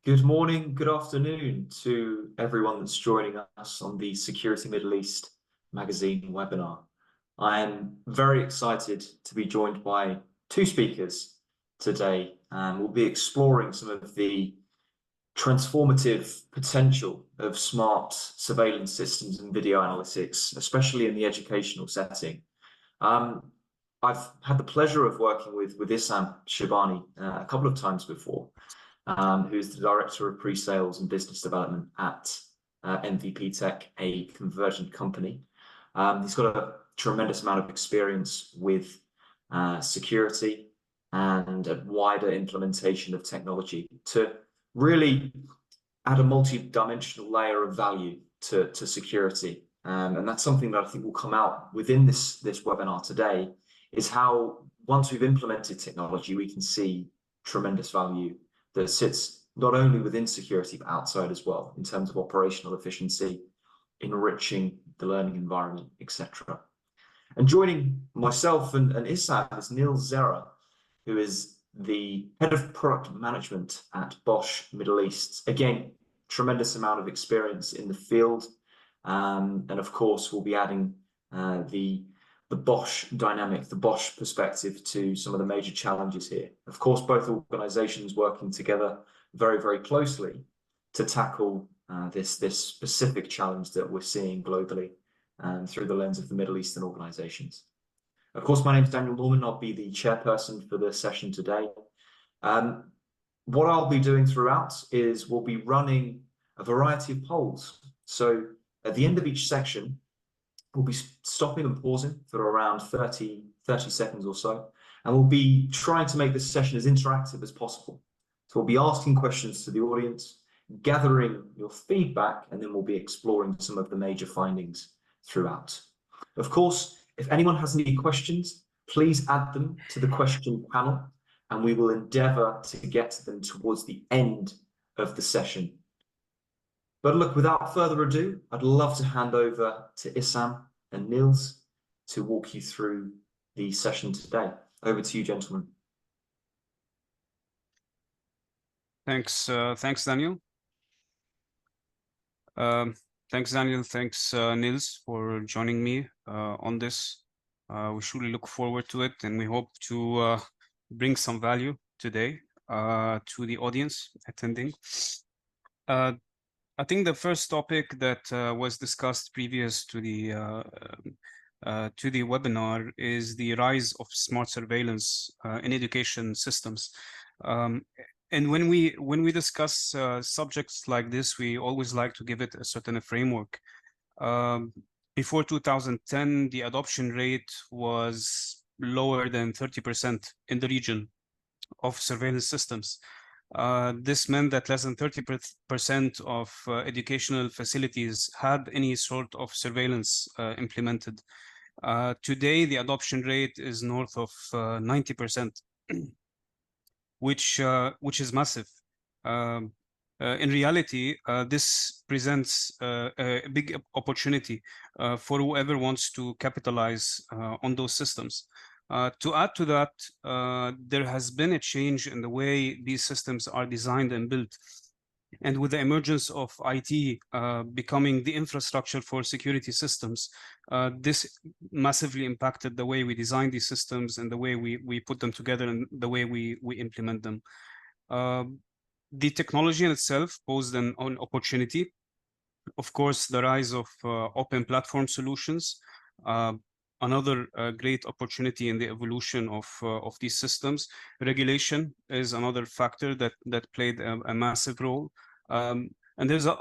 Good morning, good afternoon to everyone that's joining us on the Security Middle East magazine webinar. I am very excited to be joined by two speakers today, and we'll be exploring some of the transformative potential of smart surveillance systems and video analytics, especially in the educational setting. I've had the pleasure of working with Issam Shabani a couple of times before. Who's the Director of Pre-Sales and Business Development at MVP Tech, a Convergint company. He's got a tremendous amount of experience with security and a wider implementation of technology to really add a multi-dimensional layer of value to security. And that's something that I think will come out within this webinar today, is how once we've implemented technology, we can see tremendous value that sits not only within security, but outside as well, in terms of operational efficiency, enriching the learning environment, etc. And joining myself and Issam is Niels Zera, who is the Head of Product Management at BOSCH Middle East. Again, tremendous amount of experience in the field. And of course, we'll be adding the BOSCH dynamic, the BOSCH perspective to some of the major challenges here. Of course, both organizations working together very, very closely to tackle this specific challenge that we're seeing globally through the lens of the Middle Eastern organizations. Of course, my name is Daniel Norman. I'll be the chairperson for the session today. What I'll be doing throughout is we'll be running a variety of polls. So at the end of each section, we'll be stopping and pausing for around 30 seconds or so, and we'll be trying to make this session as interactive as possible. So we'll be asking questions to the audience, gathering your feedback, and then we'll be exploring some of the major findings throughout. Of course, if anyone has any questions, please add them to the question panel, and we will endeavor to get to them towards the end of the session. But look, without further ado, I'd love to hand over to Issam and Niels to walk you through the session today. Over to you, gentlemen. Thanks, Daniel. Thanks, Daniel. Thanks, Niels, for joining me on this. We surely look forward to it, and we hope to bring some value today to the audience attending. I think the first topic that was discussed previous to the webinar is the rise of smart surveillance in education systems. And when we discuss subjects like this, we always like to give it a certain framework. Before 2010, the adoption rate was lower than 30% in the region of surveillance systems. This meant that less than 30% of educational facilities had any sort of surveillance implemented. Today, the adoption rate is north of 90%, which is massive. In reality, this presents a big opportunity for whoever wants to capitalize on those systems. To add to that, there has been a change in the way these systems are designed and built. And with the emergence of IT becoming the infrastructure for security systems, this massively impacted the way we design these systems and the way we put them together and the way we implement them. The technology in itself posed an opportunity. Of course, the rise of open platform solutions, another great opportunity in the evolution of these systems. Regulation is another factor that played a massive role. And there's a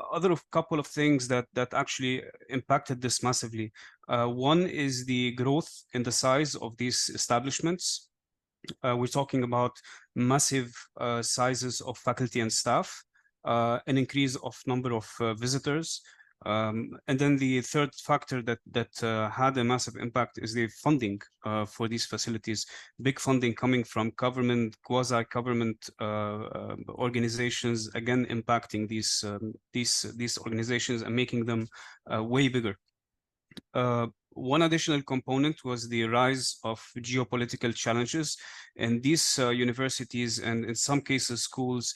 couple of things that actually impacted this massively. One is the growth in the size of these establishments. We're talking about massive sizes of faculty and staff, an increase of number of visitors. And then the third factor that had a massive impact is the funding for these facilities. Big funding coming from government, quasi-government organizations, again impacting these organizations and making them way bigger. one additional component was the rise of geopolitical challenges, and these universities and in some cases schools,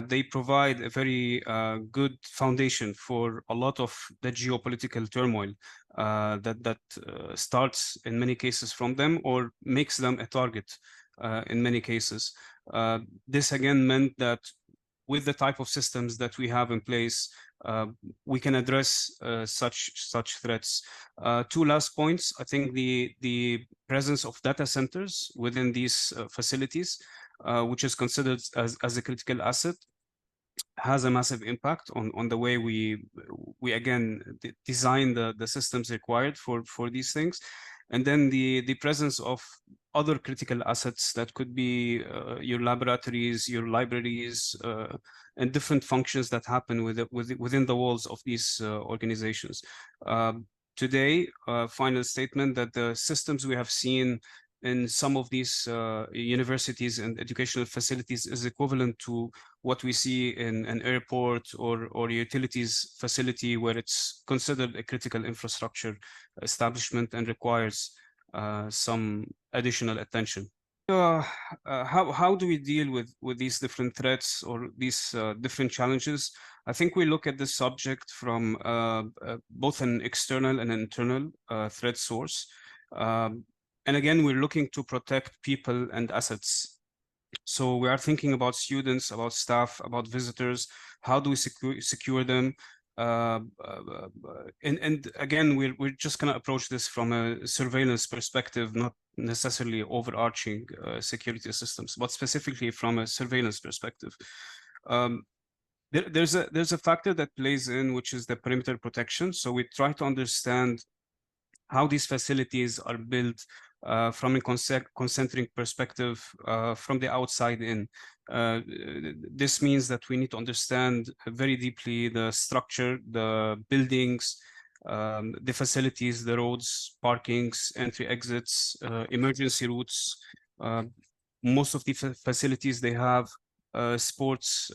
they provide a very good foundation for a lot of the geopolitical turmoil that starts in many cases from them or makes them a target in many cases. This again meant that with the type of systems that we have in place, we can address such threats. Two last points. I think the presence of data centers within these facilities, which is considered as a critical asset, has a massive impact on the way we again design the systems required for these things. And then the presence of other critical assets that could be your laboratories, your libraries, and different functions that happen within the walls of these organizations. Today, final statement that the systems we have seen in some of these universities and educational facilities is equivalent to what we see in an airport or utilities facility, where it's considered a critical infrastructure establishment and requires some additional attention. How do we deal with these different threats or these different challenges? I think we look at this subject from both an external and an internal threat source. And again, we're looking to protect people and assets. So we are thinking about students, about staff, about visitors. How do we secure them? And again, we're just going to approach this from a surveillance perspective, not necessarily overarching security systems, but specifically from a surveillance perspective. There's a factor that plays in, which is the perimeter protection. So we try to understand how these facilities are built from a concentric perspective from the outside in. This means that we need to understand very deeply the structure, the buildings, the facilities, the roads, parkings, entry exits, emergency routes. Most of the facilities, they have sports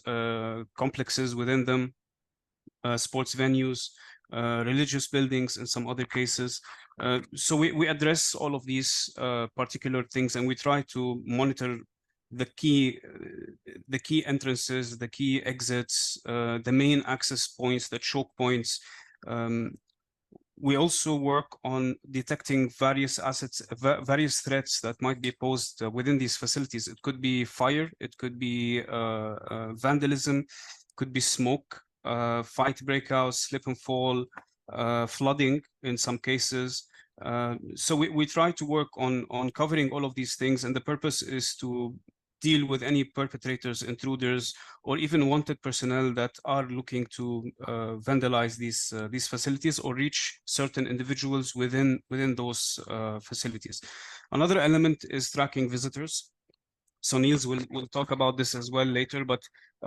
complexes within them, sports venues, religious buildings in some other cases. So we address all of these particular things, and we try to monitor the key entrances, the key exits, the main access points, the choke points. We also work on detecting various various threats that might be posed within these facilities. It could be fire, it could be vandalism, could be smoke, fight breakouts, slip and fall, flooding in some cases. So we try to work on covering all of these things, and the purpose is to deal with any perpetrators, intruders, or even wanted personnel that are looking to vandalize these facilities or reach certain individuals within those facilities. Another element is tracking visitors. So Niels will talk about this as well later, but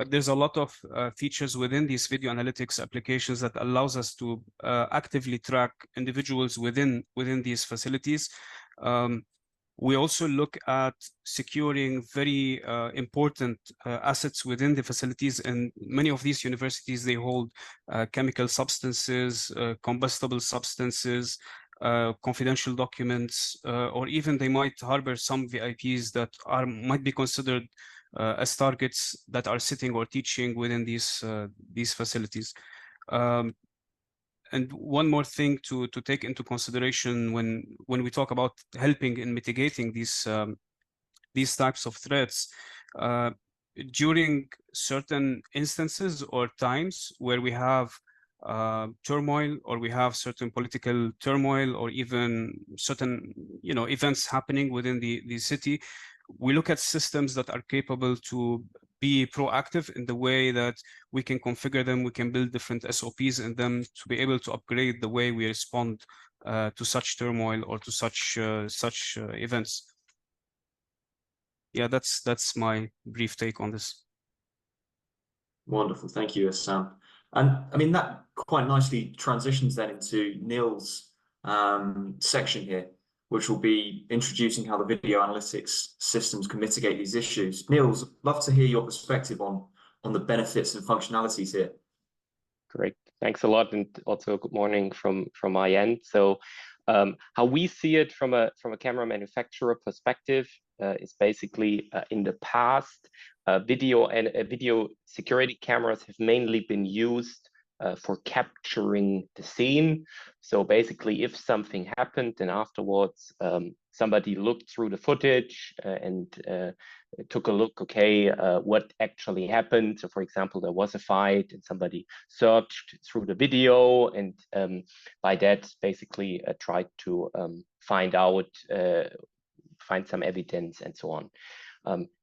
there's a lot of features within these video analytics applications that allows us to actively track individuals within these facilities. We also look at securing very important assets within the facilities, and many of these universities, they hold chemical substances, combustible substances, confidential documents, or even they might harbor some VIPs that might be considered as targets that are sitting or teaching within these facilities. And one more thing to take into consideration when we talk about helping in mitigating these types of threats, during certain instances or times where we have turmoil, or we have certain political turmoil, or even certain events happening within the city, we look at systems that are capable to be proactive in the way that we can configure them, we can build different SOPs in them to be able to upgrade the way we respond to such turmoil or to such events. Yeah, that's my brief take on this. Wonderful, thank you, Sam. And I mean, that quite nicely transitions then into Niels' section here, which will be introducing how the video analytics systems can mitigate these issues. Niels, love to hear your perspective on the benefits and functionalities here. Great, thanks a lot, and also good morning from my end. So How we see it from a camera manufacturer perspective is basically in the past, video security cameras have mainly been used for capturing the scene. So basically, if something happened, then afterwards somebody looked through the footage and took a look, okay, what actually happened. So for example, there was a fight and somebody searched through the video, and by that basically tried to find some evidence and so on.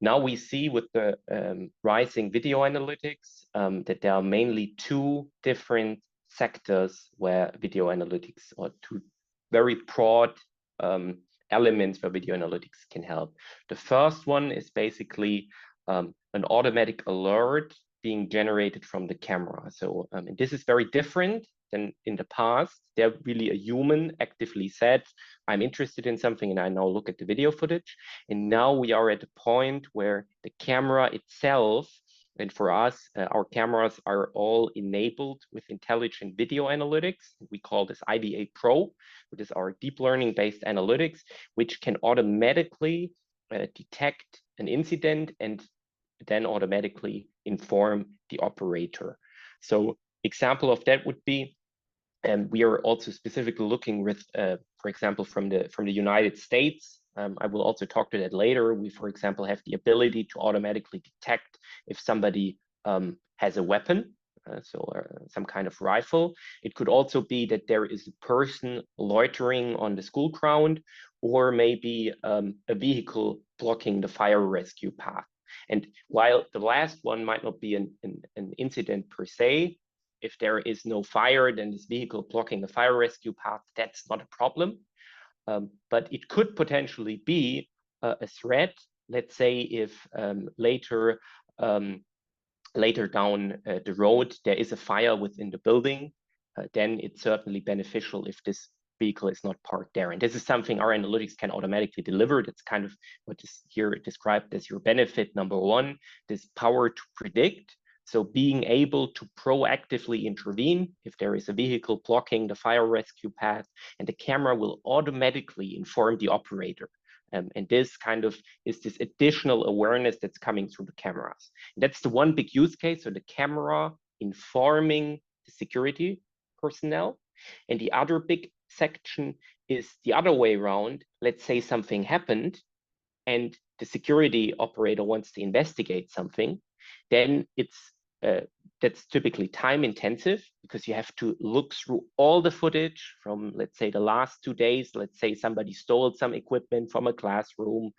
Now we see with the rising video analytics that there are mainly two different sectors where video analytics, or two very broad elements where video analytics can help. The first one is basically an automatic alert being generated from the camera. So and this is very different than in the past. There really a human actively said, I'm interested in something, and I now look at the video footage. And now we are at a point where the camera itself, and for us, our cameras are all enabled with intelligent video analytics. We call this IVA Pro, which is our deep learning based analytics, which can automatically detect an incident and then automatically inform the operator. So example of that would be, and we are also specifically looking with, for example, from the United States. I will also talk to that later. We, for example, have the ability to automatically detect if somebody has a weapon, some kind of rifle. It could also be that there is a person loitering on the school ground, or maybe a vehicle blocking the fire rescue path. And while the last one might not be an incident per se, if there is no fire, then this vehicle blocking the fire rescue path, that's not a problem. But it could potentially be a threat. Let's say if later down the road, there is a fire within the building, then it's certainly beneficial if this vehicle is not parked there. And this is something our analytics can automatically deliver. That's kind of what is here described as your benefit number one, this power to predict. So being able to proactively intervene if there is a vehicle blocking the fire rescue path, and the camera will automatically inform the operator. And this kind of is this additional awareness that's coming through the cameras. And that's the one big use case. So the camera informing the security personnel. And the other big section is the other way around. Let's say something happened and the security operator wants to investigate something, then that's typically time intensive, because you have to look through all the footage from, let's say, the last 2 days. Let's say somebody stole some equipment from a classroom,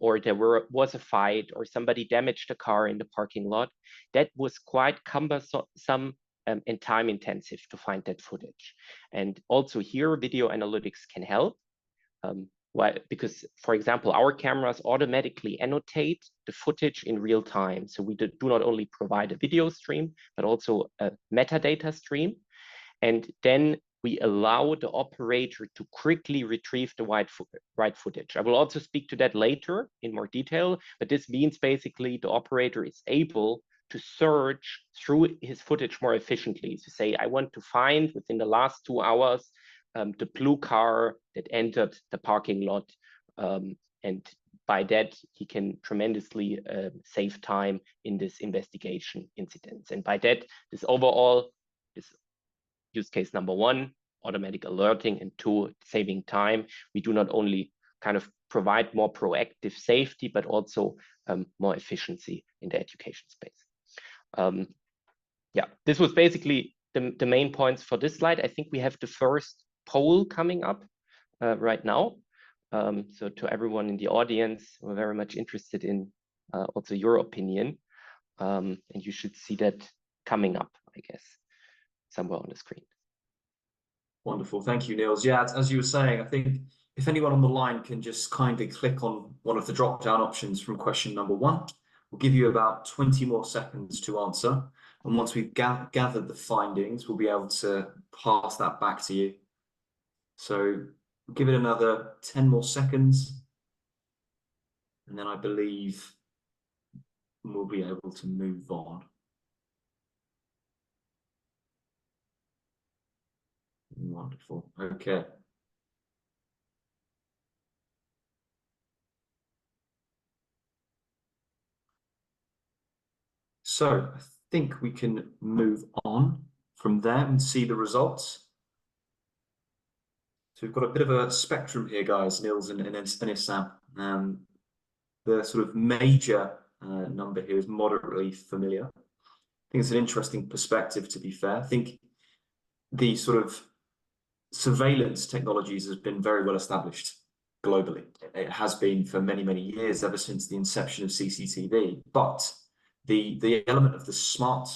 or there was a fight, or somebody damaged a car in the parking lot. That was quite cumbersome and time intensive to find that footage. And also here, video analytics can help. Because, for example, our cameras automatically annotate the footage in real time. So we do not only provide a video stream, but also a metadata stream. And then we allow the operator to quickly retrieve the right footage. I will also speak to that later in more detail, but this means basically the operator is able to search through his footage more efficiently. So say, I want to find within the last 2 hours the blue car that entered the parking lot. And by that, he can tremendously save time in this investigation incidents. And by that, this overall, this use case number one, automatic alerting, and two, saving time. We do not only kind of provide more proactive safety, but also more efficiency in the education space. Yeah, this was basically the main points for this slide. I think we have the first poll coming up right now. So to everyone in the audience, we're very much interested in also your opinion. And you should see that coming up, I guess, somewhere on the screen. Wonderful. Thank you, Niels. Yeah, as you were saying, I think if anyone on the line can just kindly click on one of the drop-down options from question number 1, we'll give you about 20 more seconds to answer. And once we've gathered the findings, we'll be able to pass that back to you. So give it another 10 more seconds, and then I believe we'll be able to move on. Wonderful. Okay. So I think we can move on from there and see the results. So we've got a bit of a spectrum here, guys, Nils and Issam. The sort of major number here is moderately familiar. I think it's an interesting perspective, to be fair. I think the sort of surveillance technologies has been very well established globally. It has been for many, many years, ever since the inception of CCTV. But the element of the smart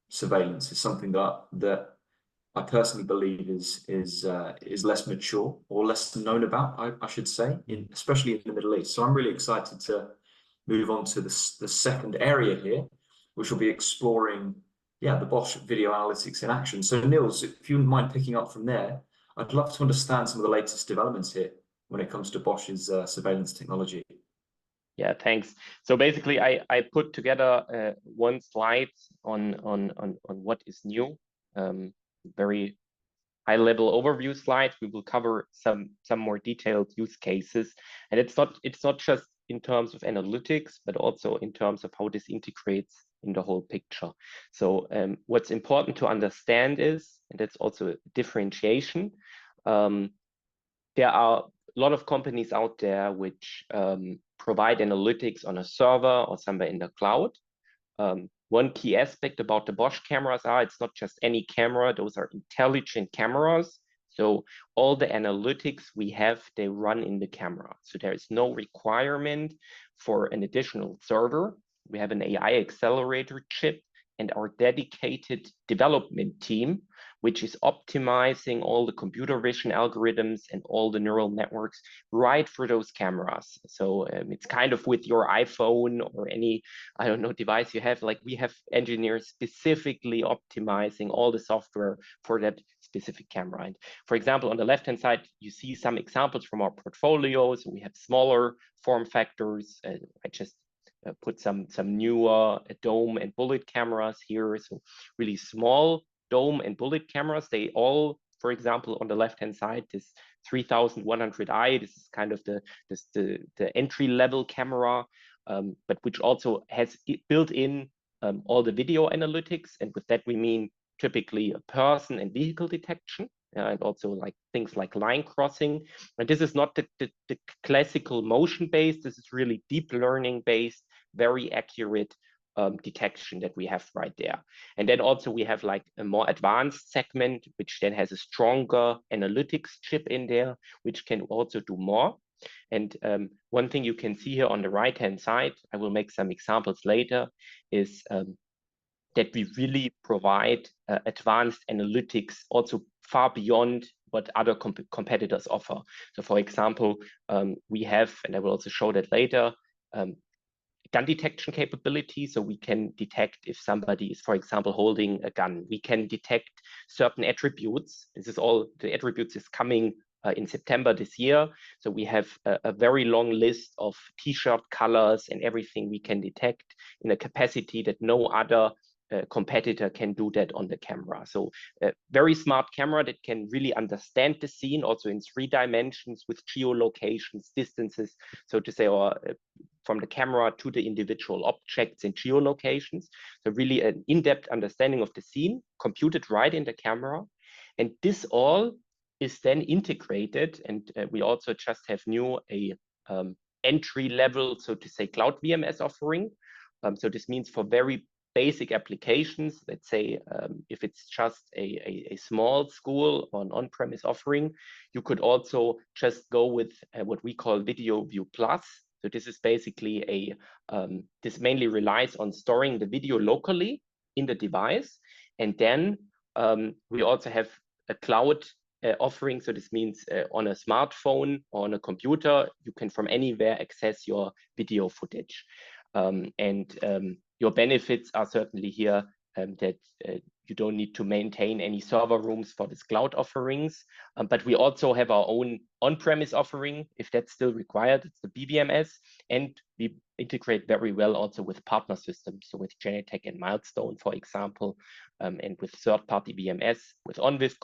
surveillance is something that I personally believe is less mature or less known about, I should say, especially in the Middle East. So I'm really excited to move on to the second area here, which will be exploring, the Bosch video analytics in action. So Nils, if you wouldn't mind picking up from there, I'd love to understand some of the latest developments here when it comes to Bosch's surveillance technology. Yeah, thanks. So basically, I put together one slide on what is new. Very high-level overview slide. We will cover some more detailed use cases, and it's not just in terms of analytics, but also in terms of how this integrates in the whole picture. So what's important to understand is, and that's also a differentiation, there are a lot of companies out there which provide analytics on a server or somewhere in the cloud. One key aspect about the Bosch cameras it's not just any camera, those are intelligent cameras. So all the analytics we have, they run in the camera. So there is no requirement for an additional server. We have an AI accelerator chip and our dedicated development team, which is optimizing all the computer vision algorithms and all the neural networks right for those cameras. So it's kind of with your iPhone or any, I don't know, device you have, like we have engineers specifically optimizing all the software for that specific camera. And for example, on the left-hand side, you see some examples from our portfolio. So we have smaller form factors. I just put some newer dome and bullet cameras here. So really small dome and bullet cameras. They all, for example, on the left-hand side, this 3100i, this is kind of the entry-level camera, but which also has built in all the video analytics. And with that, we mean typically a person and vehicle detection. And also like things like line crossing. And this is not the classical motion-based. This is really deep learning-based, very accurate detection that we have right there. And then also we have like a more advanced segment, which then has a stronger analytics chip in there, which can also do more. And one thing you can see here on the right-hand side, I will make some examples later, is that we really provide advanced analytics also far beyond what other competitors offer. So for example, we have, and I will also show that later, gun detection capability. So we can detect if somebody is, for example, holding a gun. We can detect certain attributes. This is all, the attributes is coming in September this year. So we have a very long list of t-shirt colors and everything we can detect in a capacity that no other competitor can do that on the camera. So a very smart camera that can really understand the scene also in 3 dimensions with geolocations, distances, so to say, or from the camera to the individual objects and geolocations. So really an in-depth understanding of the scene, computed right in the camera. And this all is then integrated, and we also just have new entry level, so to say, cloud VMS offering. So this means for very basic applications, let's say if it's just a small school or an on-premise offering, you could also just go with what we call Video View Plus. So this is basically this mainly relies on storing the video locally in the device. And then we also have a cloud offering. So this means on a smartphone or on a computer, you can from anywhere access your video footage. Your benefits are certainly here that you don't need to maintain any server rooms for this cloud offerings. But we also have our own on-premise offering, if that's still required. It's the BVMS, and we integrate very well also with partner systems, so with Genetec and Milestone, for example, and with third-party VMS, with OnVIF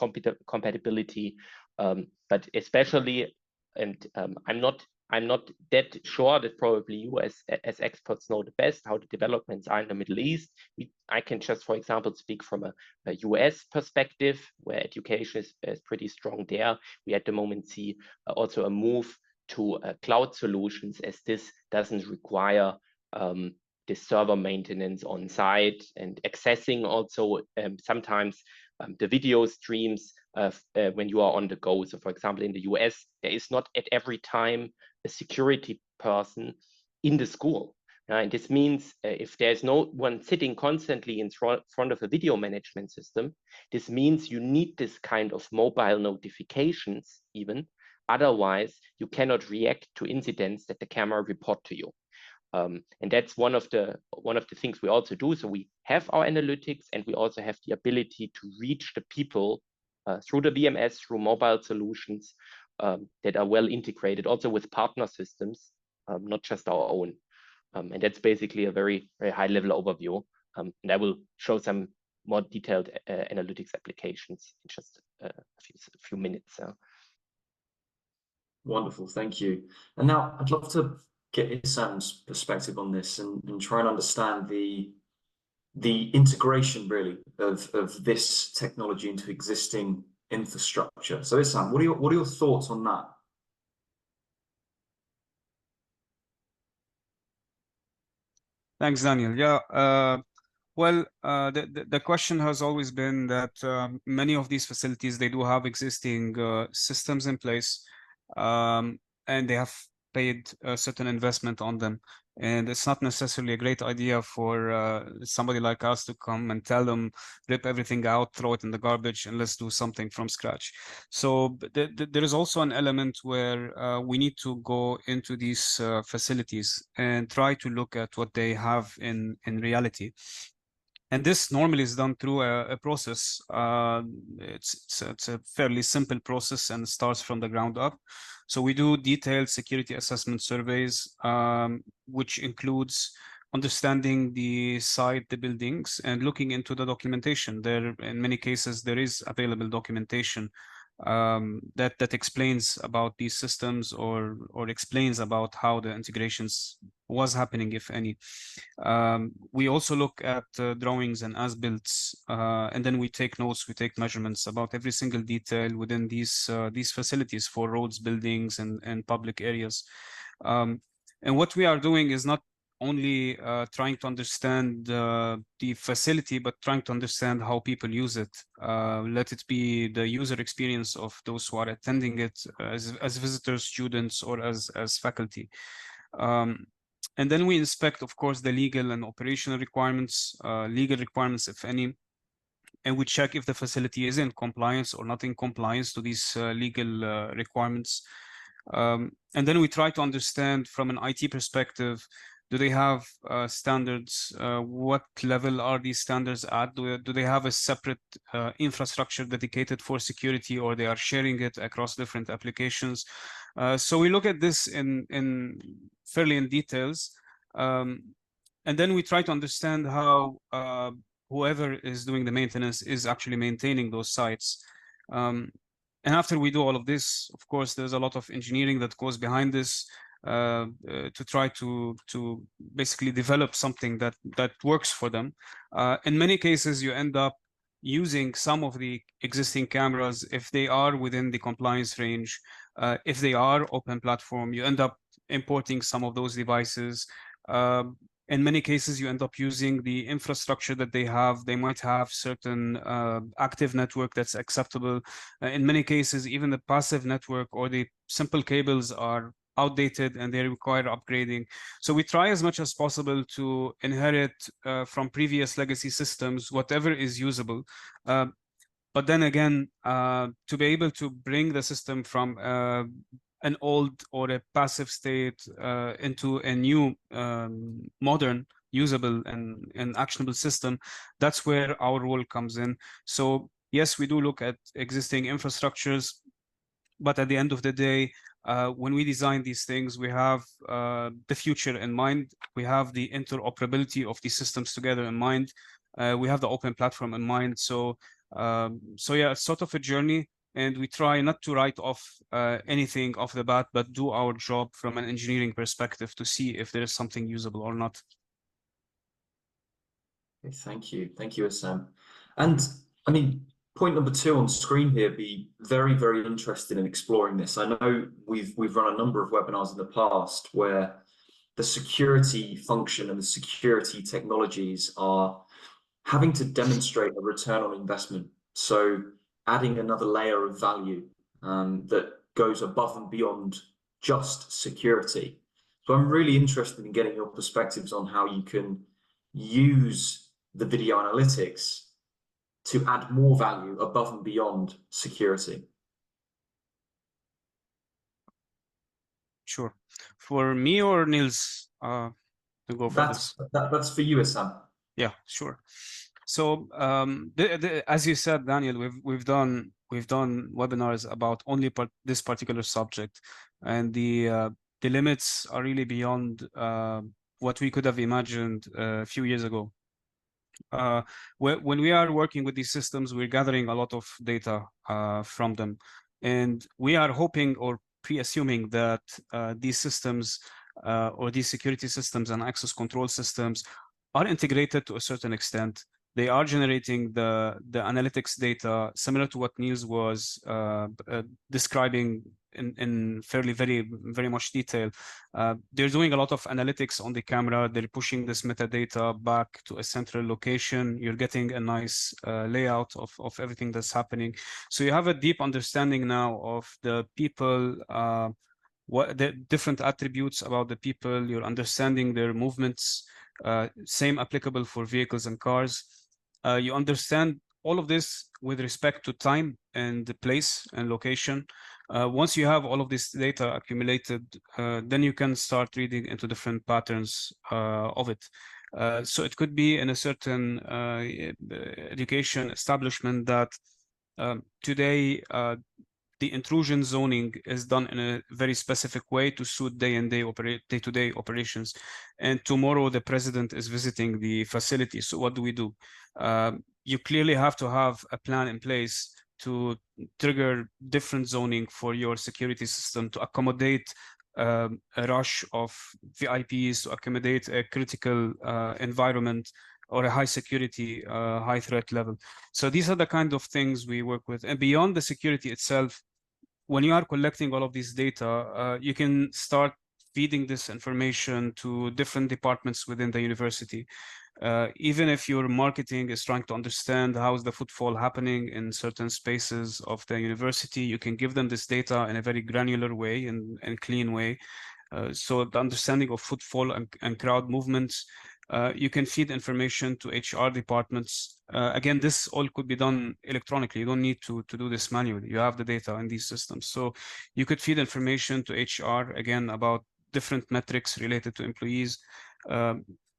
compatibility, but especially, and I'm not I'm not that sure that probably you as experts know the best how the developments are in the Middle East. I can just, for example, speak from a US perspective, where education is pretty strong there. We at the moment see also a move to cloud solutions, as this doesn't require the server maintenance on site, and accessing also sometimes the video streams when you are on the go. So for example, in the US, there is not at every time a security person in the school. And this means if there's no one sitting constantly in front of a video management system, this means you need this kind of mobile notifications even. Otherwise, you cannot react to incidents that the camera report to you. And that's one of the things we also do. So we have our analytics, and we also have the ability to reach the people through the VMS, through mobile solutions that are well integrated, also with partner systems, not just our own. And that's basically a very, very high level overview. And I will show some more detailed analytics applications in just a few minutes. Wonderful, thank you. And now I'd love to get Sam's perspective on this and try and understand the integration really of this technology into existing infrastructure. So Sam, what are your thoughts on that? Thanks, Daniel. Yeah, well, the question has always been that many of these facilities, they do have existing systems in place, and they have paid a certain investment on them. And it's not necessarily a great idea for somebody like us to come and tell them, rip everything out, throw it in the garbage, and let's do something from scratch. So there is also an element where we need to go into these facilities and try to look at what they have in reality. And this normally is done through a process. It's a fairly simple process and starts from the ground up. So we do detailed security assessment surveys, which includes understanding the site, the buildings, and looking into the documentation. There, in many cases, there is available documentation that explains about these systems or explains about how the integrations was happening, if any. We also look at drawings and as-builts, and then we take notes, we take measurements about every single detail within these facilities for roads, buildings, and public areas. And what we are doing is not only trying to understand the facility, but trying to understand how people use it. Let it be the user experience of those who are attending it as visitors, students, or as faculty. And then we inspect, of course, the legal and operational requirements, if any, and we check if the facility is in compliance or not in compliance to these legal requirements. And then we try to understand from an IT perspective, do they have standards? What level are these standards at? Do they have a separate infrastructure dedicated for security, or they are sharing it across different applications? So we look at this in fairly in details, and then we try to understand how whoever is doing the maintenance is actually maintaining those sites. And after we do all of this, of course, there's a lot of engineering that goes behind this to try to basically develop something that works for them. In many cases, you end up using some of the existing cameras if they are within the compliance range. If they are open platform, you end up importing some of those devices. In many cases, you end up using the infrastructure that they have. They might have certain active network that's acceptable. In many cases, even the passive network or the simple cables are outdated and they require upgrading. So we try as much as possible to inherit from previous legacy systems whatever is usable. But then again, to be able to bring the system from an old or a passive state into a new modern, usable and actionable system, that's where our role comes in. So yes, we do look at existing infrastructures, but at the end of the day, when we design these things, we have the future in mind. We have the interoperability of these systems together in mind. We have the open platform in mind. So yeah, it's sort of a journey. and we try not to write off anything off the bat, but do our job from an engineering perspective to see if there is something usable or not. Okay, thank you, Assam. And I mean, point number 2 on screen here, be very, very interested in exploring this. I know we've run a number of webinars in the past where the security function and the security technologies are having to demonstrate a return on investment. So adding another layer of value that goes above and beyond just security. So I'm really interested in getting your perspectives on how you can use the video analytics to add more value above and beyond security. Sure. For me or Niels to go for this? That's for you, Assam. Yeah, sure. So as you said, Daniel, we've done webinars about only this particular subject, and the limits are really beyond what we could have imagined a few years ago. When we are working with these systems, we're gathering a lot of data from them, and we are hoping or pre-assuming that these systems or these security systems and access control systems are integrated to a certain extent. They are generating the analytics data similar to what Niels was describing in very much detail. They're doing a lot of analytics on the camera. They're pushing this metadata back to a central location. You're getting a nice layout of everything that's happening. So you have a deep understanding now of the people, what the different attributes about the people. You're understanding their movements. Same applicable for vehicles and cars. You understand all of this with respect to time and the place and location. Once you have all of this data accumulated, then you can start reading into different patterns of it. So it could be in a certain education establishment that today the intrusion zoning is done in a very specific way to suit day-to-day operations. And tomorrow the president is visiting the facility. So what do? You clearly have to have a plan in place to trigger different zoning for your security system to accommodate a rush of VIPs, to accommodate a critical environment or a high security, high threat level. So these are the kind of things we work with. And beyond the security itself, when you are collecting all of this data, you can start feeding this information to different departments within the university. Even if your marketing is trying to understand how is the footfall happening in certain spaces of the university, you can give them this data in a very granular way and clean way. So the understanding of footfall and crowd movements, you can feed information to HR departments. Again, this all could be done electronically. You don't need to do this manually. You have the data in these systems. So you could feed information to HR, again, about different metrics related to employees.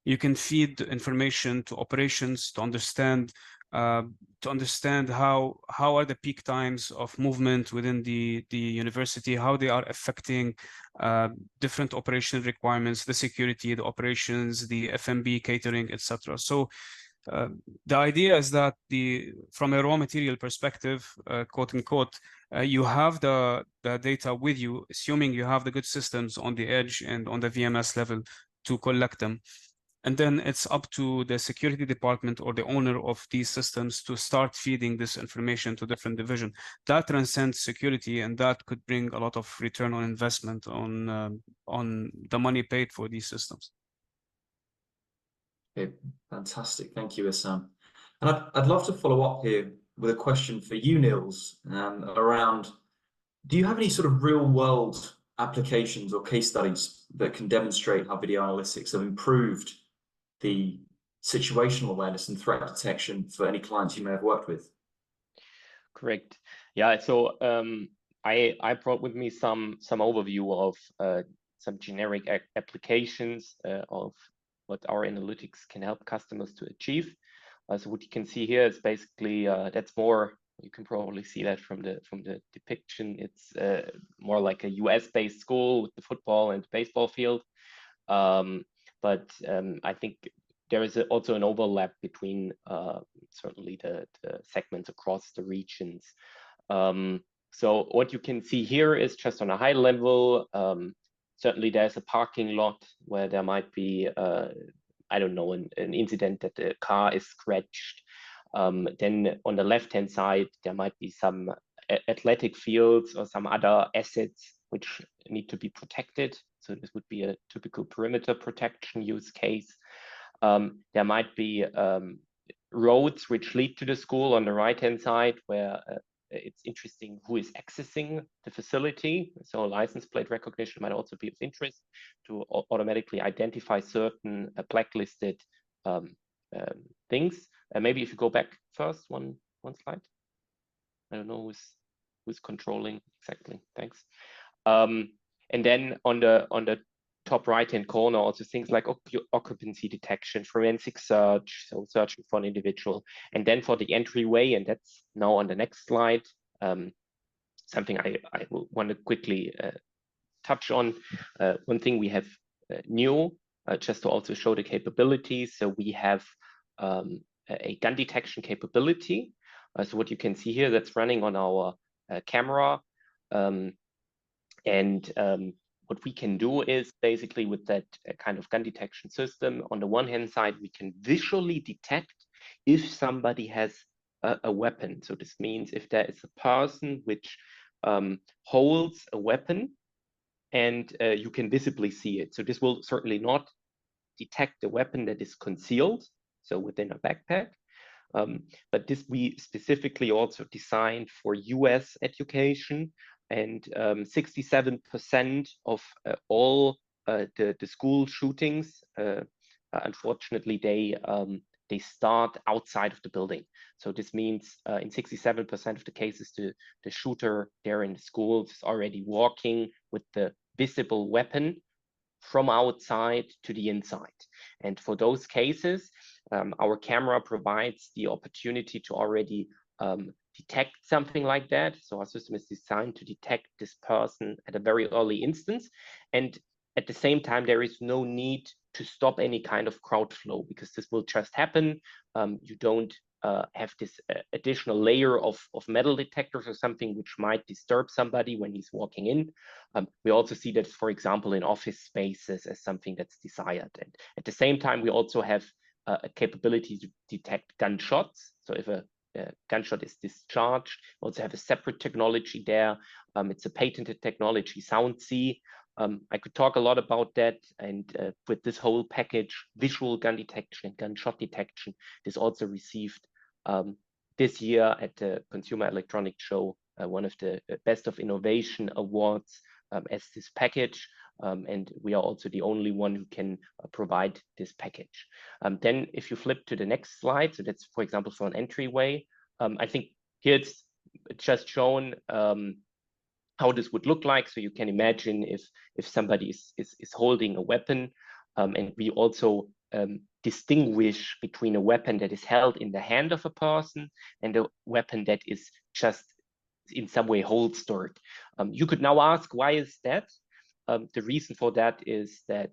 You can feed information to operations to understand how are the peak times of movement within the university, how they are affecting different operational requirements, the security, the operations, the F&B, catering, etc. So the idea is that from a raw material perspective, quote unquote, you have the data with you, assuming you have the good systems on the edge and on the VMS level to collect them. And then it's up to the security department or the owner of these systems to start feeding this information to different divisions. That transcends security, and that could bring a lot of return on investment on the money paid for these systems. Okay, fantastic. Thank you, Assam. And I'd love to follow up here with a question for you, Niels, around, do you have any sort of real world applications or case studies that can demonstrate how video analytics have improved the situational awareness and threat detection for any clients you may have worked with? Correct. Yeah. So I brought with me some overview of some generic applications of what our analytics can help customers to achieve. So what you can see here is basically that's more. You can probably see that from the depiction. It's more like a US-based school with the football and baseball field. But I think there is also an overlap between certainly the segments across the regions. So what you can see here is just on a high level. Certainly there's a parking lot where there might be, I don't know, an incident that the car is scratched. Then on the left-hand side, there might be some athletic fields or some other assets which need to be protected. So this would be a typical perimeter protection use case. There might be roads which lead to the school on the right-hand side where it's interesting who is accessing the facility. So license plate recognition might also be of interest to automatically identify certain blacklisted things. Maybe if you go back first, one slide. I don't know who's controlling exactly. Thanks. And then on the top right-hand corner, also things like occupancy detection, forensic search, so searching for an individual. And then for the entryway, and that's now on the next slide, something I will want to quickly touch on. One thing we have new, just to also show the capabilities. So we have a gun detection capability. So what you can see here, that's running on our camera. What we can do is basically with that kind of gun detection system, on the one hand side, we can visually detect if somebody has a weapon. So this means if there is a person which holds a weapon and you can visibly see it. So this will certainly not detect the weapon that is concealed, so within a backpack. But this we specifically also designed for US education, and 67% of all the school shootings, unfortunately, they start outside of the building. So this means in 67% of the cases, the shooter there in the schools is already walking with the visible weapon from outside to the inside. And for those cases, our camera provides the opportunity to already detect something like that. So our system is designed to detect this person at a very early instance. And at the same time, there is no need to stop any kind of crowd flow because this will just happen. You don't have this additional layer of metal detectors or something which might disturb somebody when he's walking in. We also see that, for example, in office spaces as something that's desired. And at the same time, we also have a capability to detect gunshots. So if a gunshot is discharged, we also have a separate technology there. It's a patented technology, SoundC. I could talk a lot about that, and with this whole package, visual gun detection and gunshot detection, this also received this year at the Consumer Electronics Show one of the Best of Innovation awards as this package, and we are also the only one who can provide this package. Then if you flip to the next slide, so that's, for example, for an entryway, I think here it's just shown how this would look like. So you can imagine if somebody is holding a weapon, and we also distinguish between a weapon that is held in the hand of a person and a weapon that is just in some way holstered. You could now ask, why is that? The reason for that is that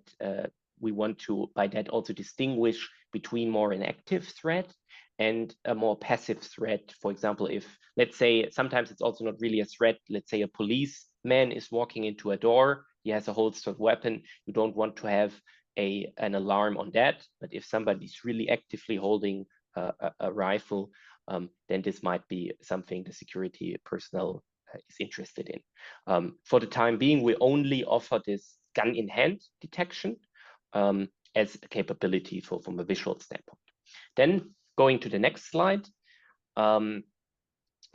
we want to, by that, also distinguish between more an active threat and a more passive threat. For example, if, let's say, sometimes it's also not really a threat. Let's say a policeman is walking into a door, he has a holstered weapon. You don't want to have an alarm on that. But if somebody's really actively holding a rifle, then this might be something the security personnel is interested in. For the time being, we only offer this gun in hand detection as a capability from a visual standpoint. Then going to the next slide,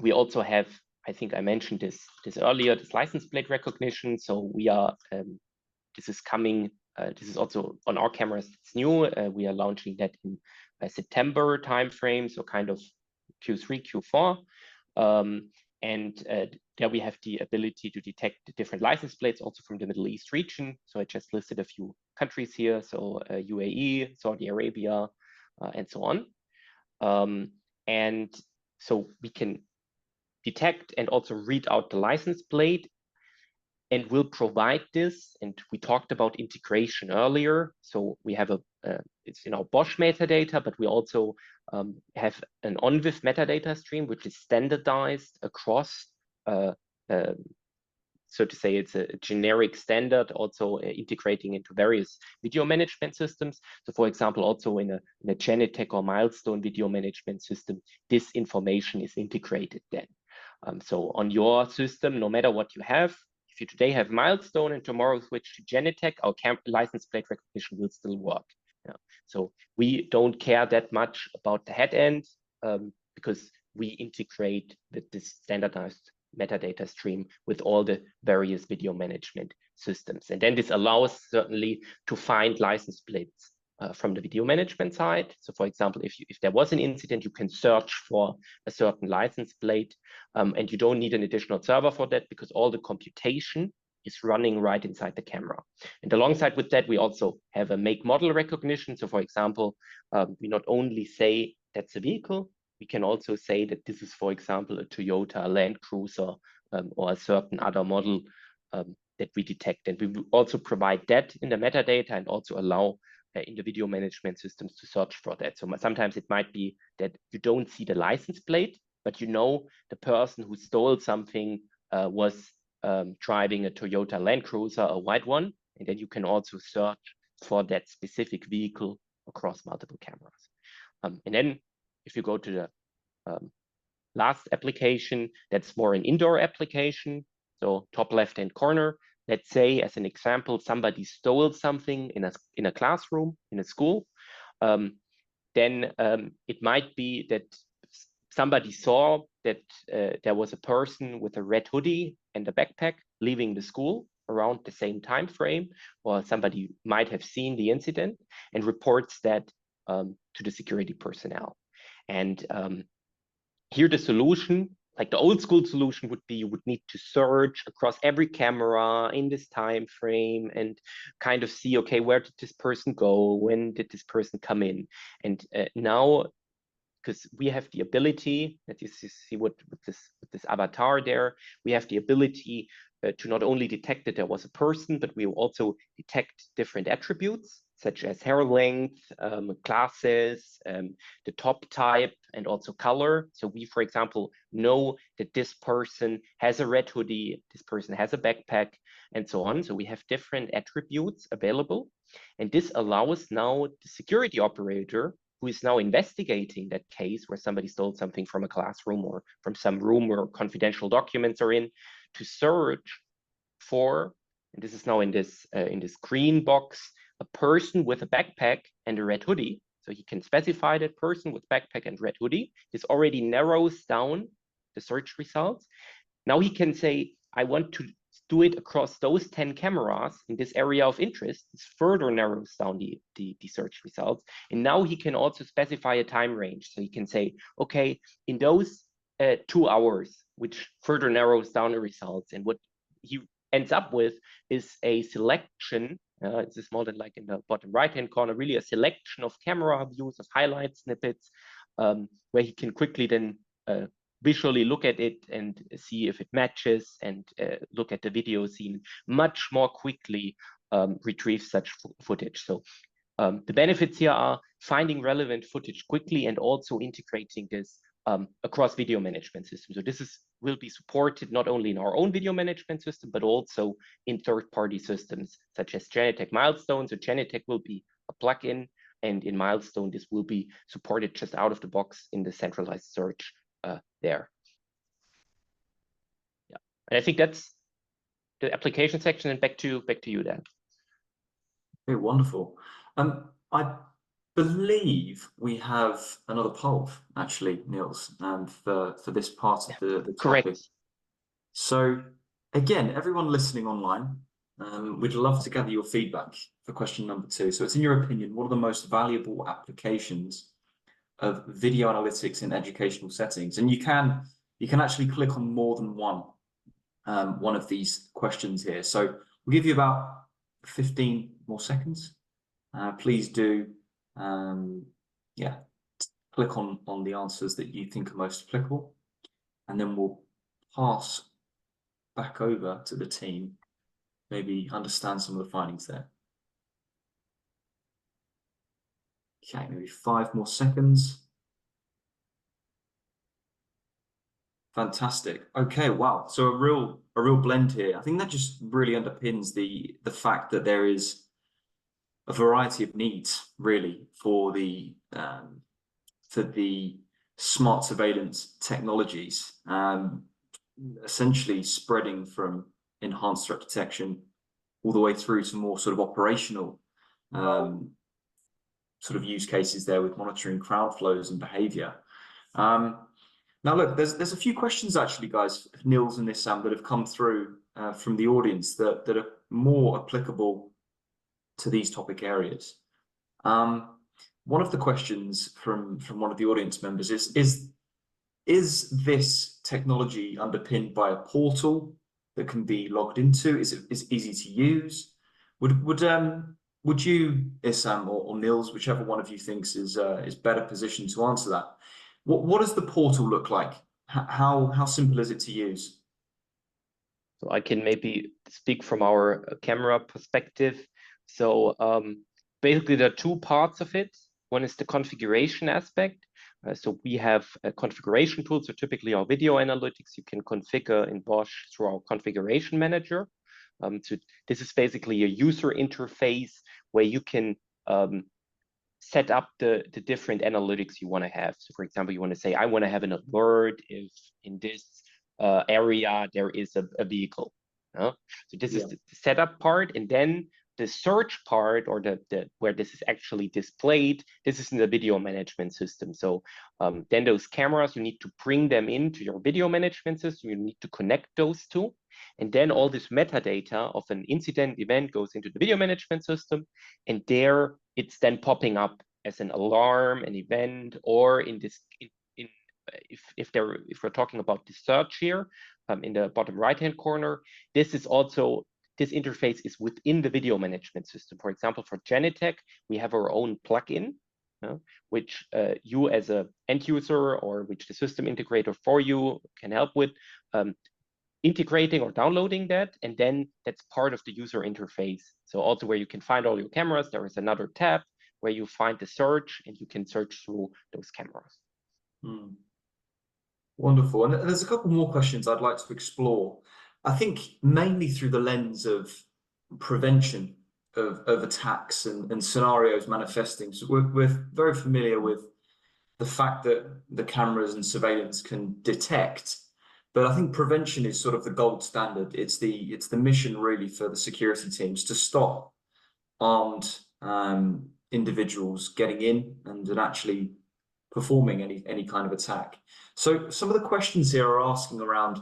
we also have, I think I mentioned this earlier, this license plate recognition. So we are, this is coming, this is also on our cameras, it's new. We are launching that in September timeframe, so kind of Q3, Q4. There we have the ability to detect the different license plates also from the Middle East region. So I just listed a few countries here. So UAE, Saudi Arabia, and so on. And so we can detect and also read out the license plate and will provide this. And we talked about integration earlier. So we have it's in our BOSCH metadata, but we also have an ONVIF metadata stream, which is standardized across, so to say, it's a generic standard, also integrating into various video management systems. So for example, also in a Genetec or Milestone video management system, this information is integrated then. So on your system, no matter what you have, if you today have Milestone and tomorrow switch to Genetec, our license plate recognition will still work. Yeah. So we don't care that much about the head end because we integrate with this standardized metadata stream with all the various video management systems. And then this allows certainly to find license plates from the video management side. So for example, if there was an incident, you can search for a certain license plate and you don't need an additional server for that because all the computation is running right inside the camera. And alongside with that, we also have a make model recognition. So for example, we not only say that's a vehicle, we can also say that this is, for example, a Toyota, a Land Cruiser, or a certain other model that we detect. And we will also provide that in the metadata and also allow in the video management systems to search for that. So sometimes it might be that you don't see the license plate, but you know the person who stole something was driving a Toyota Land Cruiser, a white one, and then you can also search for that specific vehicle across multiple cameras. And then if you go to the last application, that's more an indoor application. So top left-hand corner, let's say as an example, somebody stole something in a classroom, in a school. Then it might be that somebody saw that there was a person with a red hoodie and a backpack leaving the school around the same time frame, or somebody might have seen the incident and reports that to the security personnel. And here the solution, like the old school solution would be, you would need to search across every camera in this time frame and kind of see, okay, where did this person go? When did this person come in? And now, because we have the ability, that you see with this avatar there, we have the ability to not only detect that there was a person, but we will also detect different attributes, such as hair length, glasses, the top type, and also color. So we, for example, know that this person has a red hoodie, this person has a backpack, and so on. So we have different attributes available. And this allows now the security operator, who is now investigating that case where somebody stole something from a classroom or from some room where confidential documents are in, to search for, and this is now in this green box, a person with a backpack and a red hoodie. So he can specify that person with backpack and red hoodie. This already narrows down the search results. Now he can say, I want to do it across those 10 cameras in this area of interest. This further narrows down the search results. And now he can also specify a time range. So he can say, okay, in those 2 hours, which further narrows down the results. And what he ends up with is a selection. This is more than like in the bottom right-hand corner, really a selection of camera views, of highlight snippets, where he can quickly then visually look at it and see if it matches, and look at the video scene much more quickly, retrieve such footage. So the benefits here are finding relevant footage quickly and also integrating this across video management systems. So this will be supported not only in our own video management system, but also in third-party systems such as Genetec Milestone. So Genetec will be a plugin, and in Milestone, this will be supported just out of the box in the centralized search there. Yeah, and I think that's the application section. And back to you, Dan. Okay, wonderful. I believe we have another poll, actually, Niels, for this part of the topic. Correct. So again, everyone listening online, we'd love to gather your feedback for question number 2. So it's, in your opinion, what are the most valuable applications of video analytics in educational settings? And you can actually click on more than one of these questions here. So we'll give you about 15 more seconds. Please do, click on the answers that you think are most applicable, and then we'll pass back over to the team maybe understand some of the findings there. Okay, maybe 5 more seconds. Fantastic. Okay, wow. So a real blend here. I think that just really underpins the fact that there is a variety of needs really for the smart surveillance technologies, essentially spreading from enhanced threat detection all the way through to more sort of operational sort of use cases there with monitoring crowd flows and behavior. Now, look, there's a few questions actually, guys, Niels and Issam, that have come through from the audience that are more applicable to these topic areas. One of the questions from one of the audience members is this technology underpinned by a portal that can be logged into? Is it easy to use? Would you, Issam or Niels, whichever one of you thinks is better positioned to answer that? What does the portal look like? How simple is it to use? So I can maybe speak from our camera perspective. So basically there are 2 parts of it. One is the configuration aspect. So we have a configuration tool. So typically our video analytics you can configure in BOSCH through our configuration manager. So this is basically a user interface where you can set up the different analytics you want to have. So for example, you want to say, I want to have an alert if in this area there is a vehicle. So this is the setup part, and then the search part, or the where this is actually displayed, this is in the video management system. So then those cameras, you need to bring them into your video management system. You need to connect those two, and then all this metadata of an incident event goes into the video management system, and there it's then popping up as an alarm, an event, or in this if we're talking about the search here in the bottom right hand corner, this interface is within the video management system. For example, for Genetec, we have our own plugin, which you as an end user, or which the system integrator for you can help with integrating or downloading that, and then that's part of the user interface. So also where you can find all your cameras, there is another tab where you find the search, and you can search through those cameras. Wonderful. And there's a couple more questions I'd like to explore. I think mainly through the lens of prevention of attacks and scenarios manifesting. So we're very familiar with the fact that the cameras and surveillance can detect, but I think prevention is sort of the gold standard. It's the mission really for the security teams to stop armed individuals getting in and actually performing any kind of attack. So some of the questions here are asking around,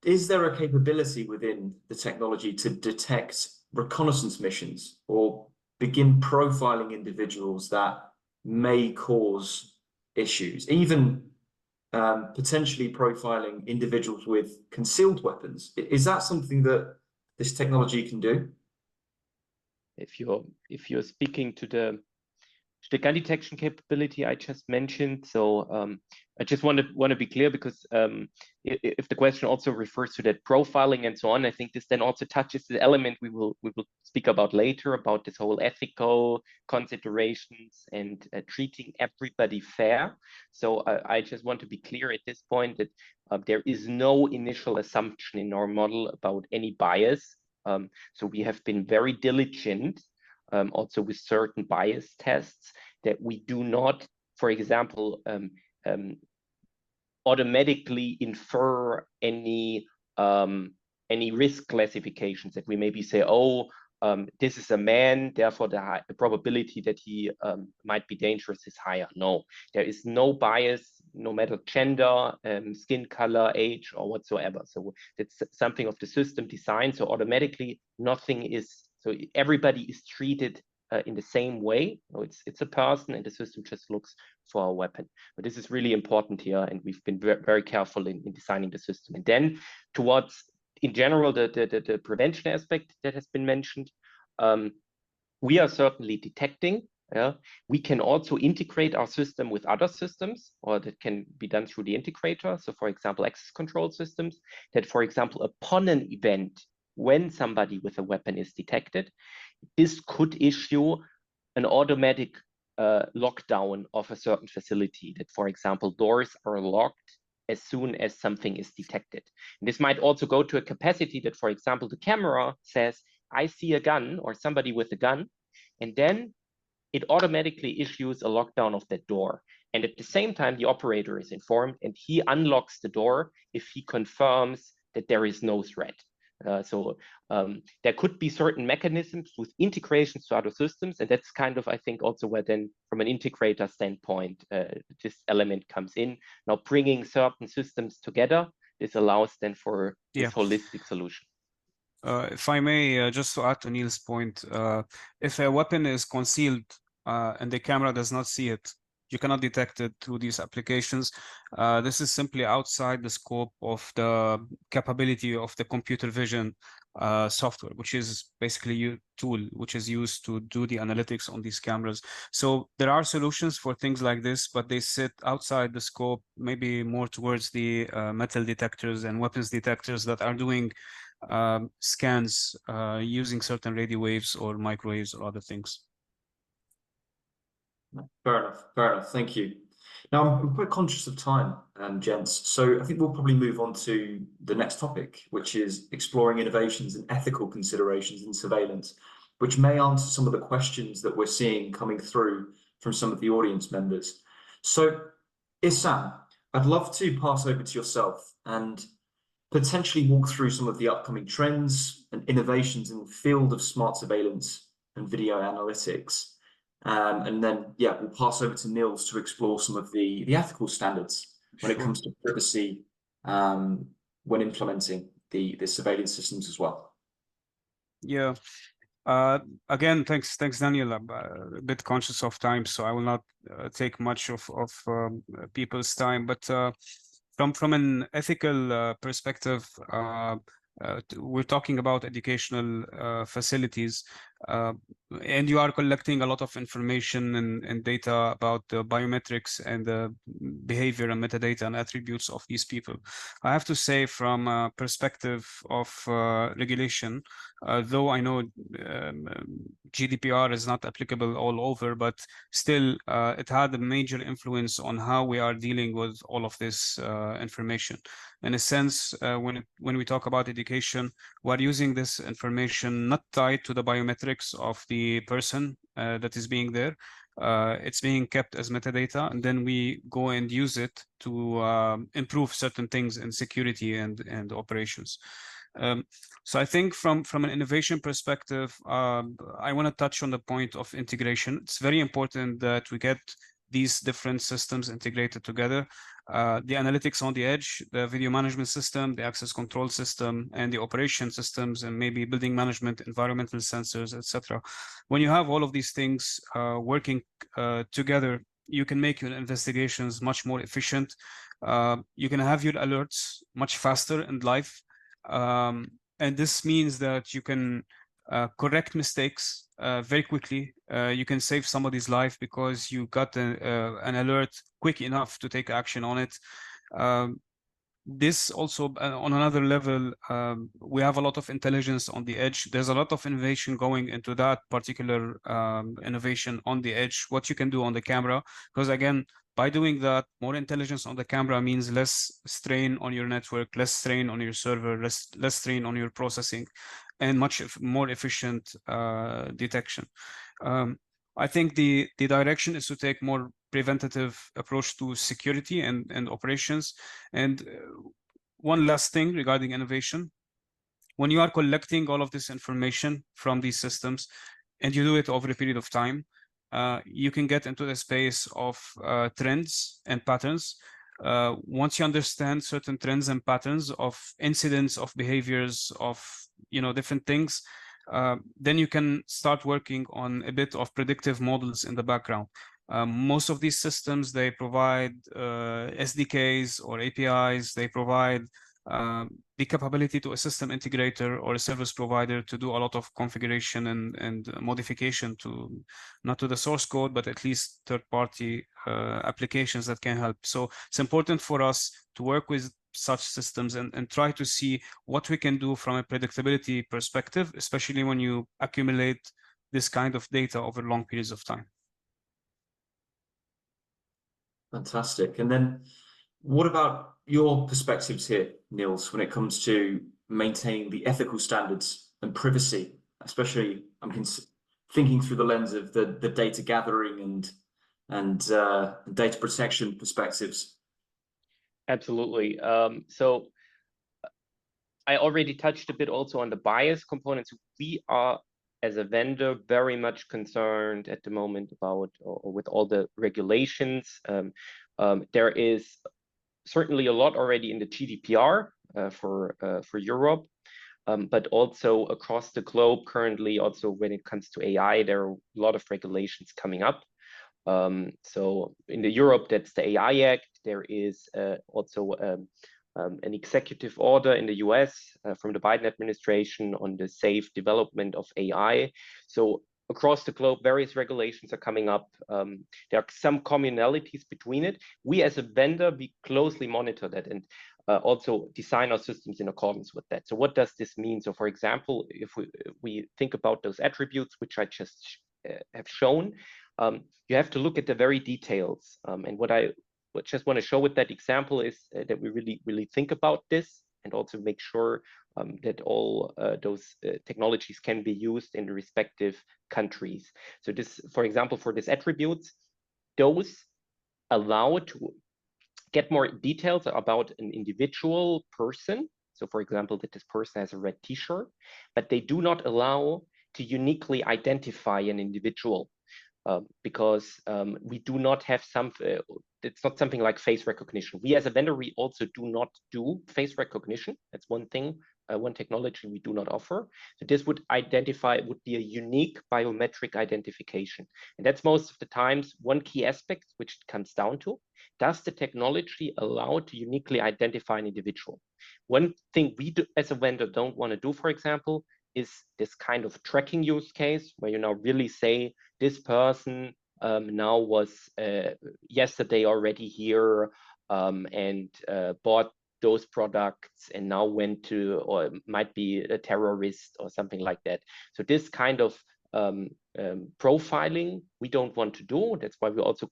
is there a capability within the technology to detect reconnaissance missions or begin profiling individuals that may cause issues, even potentially profiling individuals with concealed weapons? Is that something that this technology can do? If you're speaking to the gun detection capability I just mentioned, so I just want to be clear, because if the question also refers to that profiling and so on, I think this then also touches the element we will speak about later, about this whole ethical considerations and treating everybody fair. So I just want to be clear at this point that there is no initial assumption in our model about any bias. So we have been very diligent also with certain bias tests, that we do not, for example, automatically infer any risk classifications, that we maybe say, oh, this is a man, therefore the probability that he might be dangerous is higher. No, there is no bias, no matter gender, skin color, age, or whatsoever. So it's something of the system design. So automatically nothing is, so everybody is treated in the same way. So it's a person, and the system just looks for a weapon. But this is really important here, and we've been very careful in designing the system. And then towards, in general, the prevention aspect that has been mentioned, we are certainly detecting. We can also integrate our system with other systems, or that can be done through the integrator. So for example, access control systems, that for example, upon an event, when somebody with a weapon is detected, this could issue an automatic lockdown of a certain facility, that, for example, doors are locked as soon as something is detected. And this might also go to a capacity that, for example, the camera says, I see a gun or somebody with a gun, and then it automatically issues a lockdown of that door. And at the same time, the operator is informed and he unlocks the door if he confirms that there is no threat. So there could be certain mechanisms with integrations to other systems. And that's kind of, I think, also where then from an integrator standpoint, this element comes in. Now bringing certain systems together, this allows then for this holistic solution. If I may, just to add to Neil's point, if a weapon is concealed and the camera does not see it, you cannot detect it through these applications. This is simply outside the scope of the capability of the computer vision software, which is basically a tool which is used to do the analytics on these cameras. So there are solutions for things like this, but they sit outside the scope, maybe more towards the metal detectors and weapons detectors that are doing scans using certain radio waves or microwaves or other things. Fair enough. Thank you. Now, I'm quite conscious of time, gents, so I think we'll probably move on to the next topic, which is exploring innovations and ethical considerations in surveillance, which may answer some of the questions that we're seeing coming through from some of the audience members. So, Issam, I'd love to pass over to yourself and potentially walk through some of the upcoming trends and innovations in the field of smart surveillance and video analytics. And then, we'll pass over to Niels to explore some of the ethical standards when it comes to privacy when implementing the surveillance systems as well. Yeah. Again, thanks, Daniel. I'm a bit conscious of time, so I will not take much of people's time. But from an ethical perspective, we're talking about educational facilities, and you are collecting a lot of information and data about the biometrics and the behavior and metadata and attributes of these people. I have to say, from a perspective of regulation, though I know GDPR is not applicable all over, but still it had a major influence on how we are dealing with all of this information. In a sense, when we talk about education, we're using this information not tied to the biometrics of the person that is being there. It's being kept as metadata, and then we go and use it to improve certain things in security and operations. So I think from an innovation perspective, I want to touch on the point of integration. It's very important that we get these different systems integrated together. The analytics on the edge, the video management system, the access control system, and the operation systems, and maybe building management, environmental sensors, etc. When you have all of these things working together, you can make your investigations much more efficient. You can have your alerts much faster and live. And this means that you can correct mistakes very quickly. You can save somebody's life because you got an alert quick enough to take action on it. This also, on another level, we have a lot of intelligence on the edge. There's a lot of innovation going into that particular innovation on the edge, what you can do on the camera, because again, by doing that, more intelligence on the camera means less strain on your network, less strain on your server, less strain on your processing, and much more efficient detection. I think the direction is to take more preventative approach to security and operations. And one last thing regarding innovation, when you are collecting all of this information from these systems and you do it over a period of time, you can get into the space of trends and patterns. Once you understand certain trends and patterns of incidents, of behaviors, of different things, then you can start working on a bit of predictive models in the background. Most of these systems, they provide SDKs or APIs. They provide the capability to a system integrator or a service provider to do a lot of configuration and modification to, not to the source code, but at least third-party applications that can help. So it's important for us to work with such systems and try to see what we can do from a predictability perspective, especially when you accumulate this kind of data over long periods of time. Fantastic. And then what about your perspectives here, Niels, when it comes to maintaining the ethical standards and privacy, especially thinking through the lens of the data gathering and data protection perspectives? Absolutely. So I already touched a bit also on the bias components. We are, as a vendor, very much concerned at the moment about, or with all the regulations. There is certainly a lot already in the GDPR for Europe, but also across the globe currently, also when it comes to AI, there are a lot of regulations coming up. So in the Europe, that's the AI Act. There is also an executive order in the US from the Biden administration on the safe development of AI. So across the globe, various regulations are coming up. There are some commonalities between it. We as a vendor, we closely monitor that and also design our systems in accordance with that. So what does this mean? So for example, if we think about those attributes, which I just have shown, you have to look at the very details. And what I just want to show with that example is that we really think about this and also make sure that all those technologies can be used in the respective countries. So this, for example, for these attributes, those allow to get more details about an individual person. So for example, that this person has a red t-shirt, but they do not allow to uniquely identify an individual. Because we do not have it's not something like face recognition. We as a vendor, we also do not do face recognition. That's one thing, one technology we do not offer. So this would be a unique biometric identification. And that's most of the times one key aspect which it comes down to. Does the technology allow to uniquely identify an individual? One thing we do, as a vendor don't want to do, for example, is this kind of tracking use case where you now really say this person now was yesterday already here and bought those products and now went to, or might be a terrorist or something like that. So this kind of profiling we don't want to do. That's why we also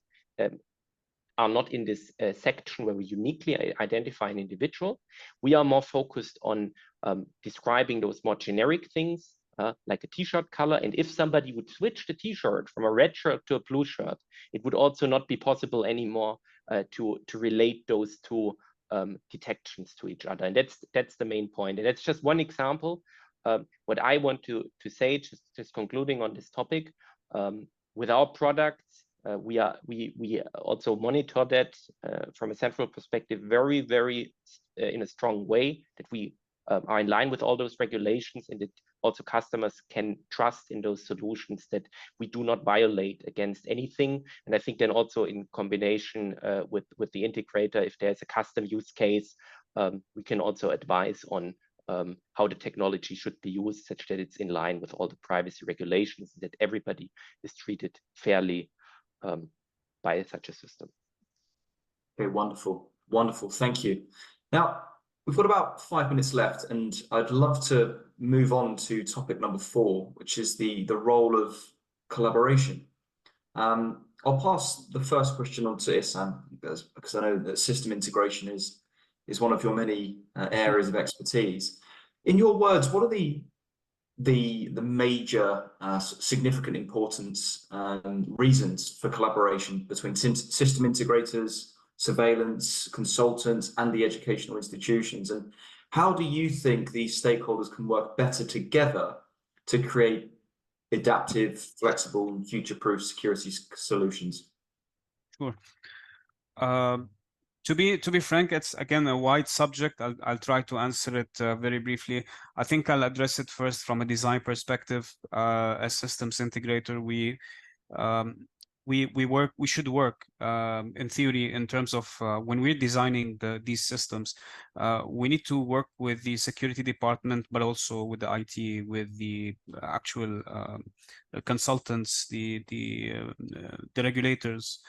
are not in this section where we uniquely identify an individual. We are more focused on describing those more generic things, like a t-shirt color. And if somebody would switch the t-shirt from a red shirt to a blue shirt, it would also not be possible anymore to relate those two detections to each other. And that's the main point. And that's just one example. What I want to say, just concluding on this topic, with our products, we also monitor that from a central perspective very, very in a strong way, that we are in line with all those regulations, and that also customers can trust in those solutions that we do not violate against anything. And I think then also in combination with the integrator, if there's a custom use case, we can also advise on how the technology should be used such that it's in line with all the privacy regulations, that everybody is treated fairly by such a system. Okay, wonderful, wonderful. Thank you. Now, we've got about 5 minutes left, and I'd love to move on to topic number 4, which is the role of collaboration. I'll pass the first question on to Ihsan, because I know that system integration is one of your many areas of expertise. In your words, what are the major significant importance reasons for collaboration between system integrators, surveillance, consultants, and the educational institutions? And how do you think these stakeholders can work better together to create adaptive, flexible, and future-proof security solutions? Sure. To be frank, it's again a wide subject. I'll try to answer it very briefly. I think I'll address it first from a design perspective. As systems integrator, we should work in theory in terms of when we're designing these systems, we need to work with the security department, but also with the IT, with the actual consultants, the regulators,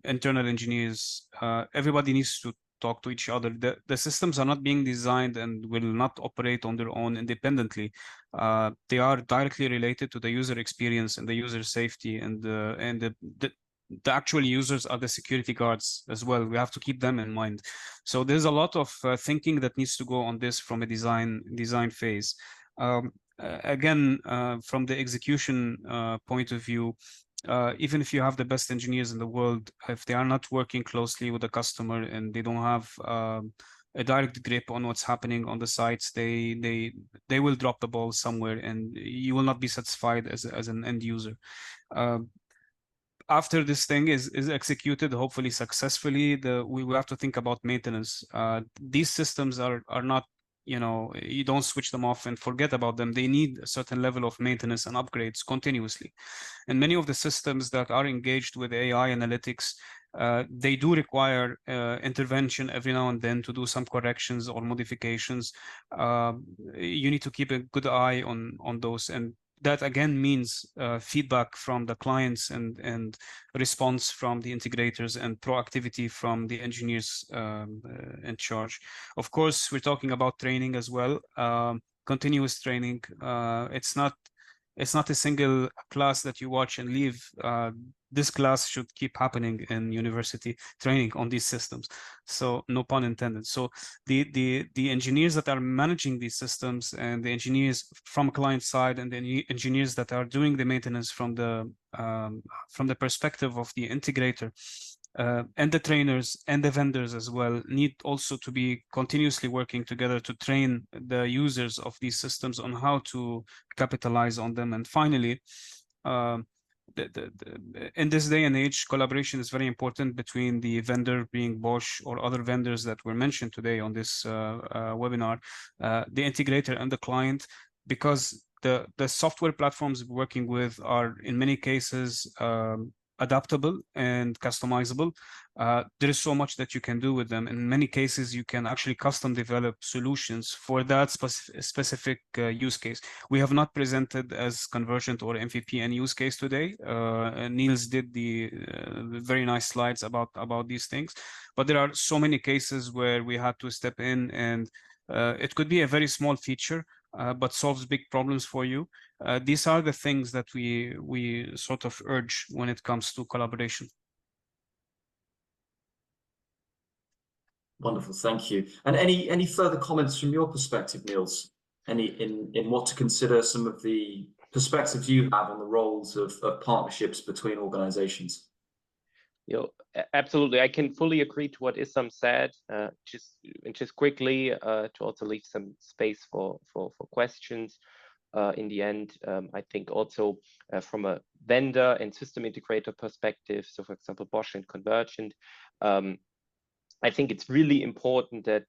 internal engineers. Everybody needs to talk to each other. The systems are not being designed and will not operate on their own independently. They are directly related to the user experience and the user safety, and the actual users are the security guards as well. We have to keep them in mind. So there's a lot of thinking that needs to go on this from a design phase. Again, from the execution point of view, even if you have the best engineers in the world, if they are not working closely with the customer and they don't have a direct grip on what's happening on the sites, they will drop the ball somewhere, and you will not be satisfied as an end user. After this thing is executed, hopefully successfully, we have to think about maintenance. These systems are not, you don't switch them off and forget about them. They need a certain level of maintenance and upgrades continuously. And many of the systems that are engaged with AI analytics, they do require intervention every now and then to do some corrections or modifications. You need to keep a good eye on those, and that again means feedback from the clients and response from the integrators and proactivity from the engineers in charge. Of course, we're talking about training as well, continuous training. It's not a single class that you watch and leave. This class should keep happening in university training on these systems. So no pun intended. So the engineers that are managing these systems, and the engineers from client side, and the engineers that are doing the maintenance from the perspective of the integrator, and the trainers and the vendors as well, need also to be continuously working together to train the users of these systems on how to capitalize on them. And finally, in this day and age, collaboration is very important between the vendor, being Bosch, or other vendors that were mentioned today on this webinar, the integrator and the client, because the software platforms we're working with are in many cases adaptable and customizable. There is so much that you can do with them. In many cases, you can actually custom develop solutions for that specific use case. We have not presented as Convergint or MVP any use case today. Niels did the very nice slides about these things, but there are so many cases where we had to step in, and it could be a very small feature, but solves big problems for you. These are the things that we sort of urge when it comes to collaboration. Wonderful, thank you. And any further comments from your perspective, Niels? Any in what to consider, some of the perspectives you have on the roles of partnerships between organizations? Absolutely, I can fully agree to what Issam said. Just quickly to also leave some space for questions. In the end, I think also from a vendor and system integrator perspective, so for example, Bosch and Convergint, I think it's really important that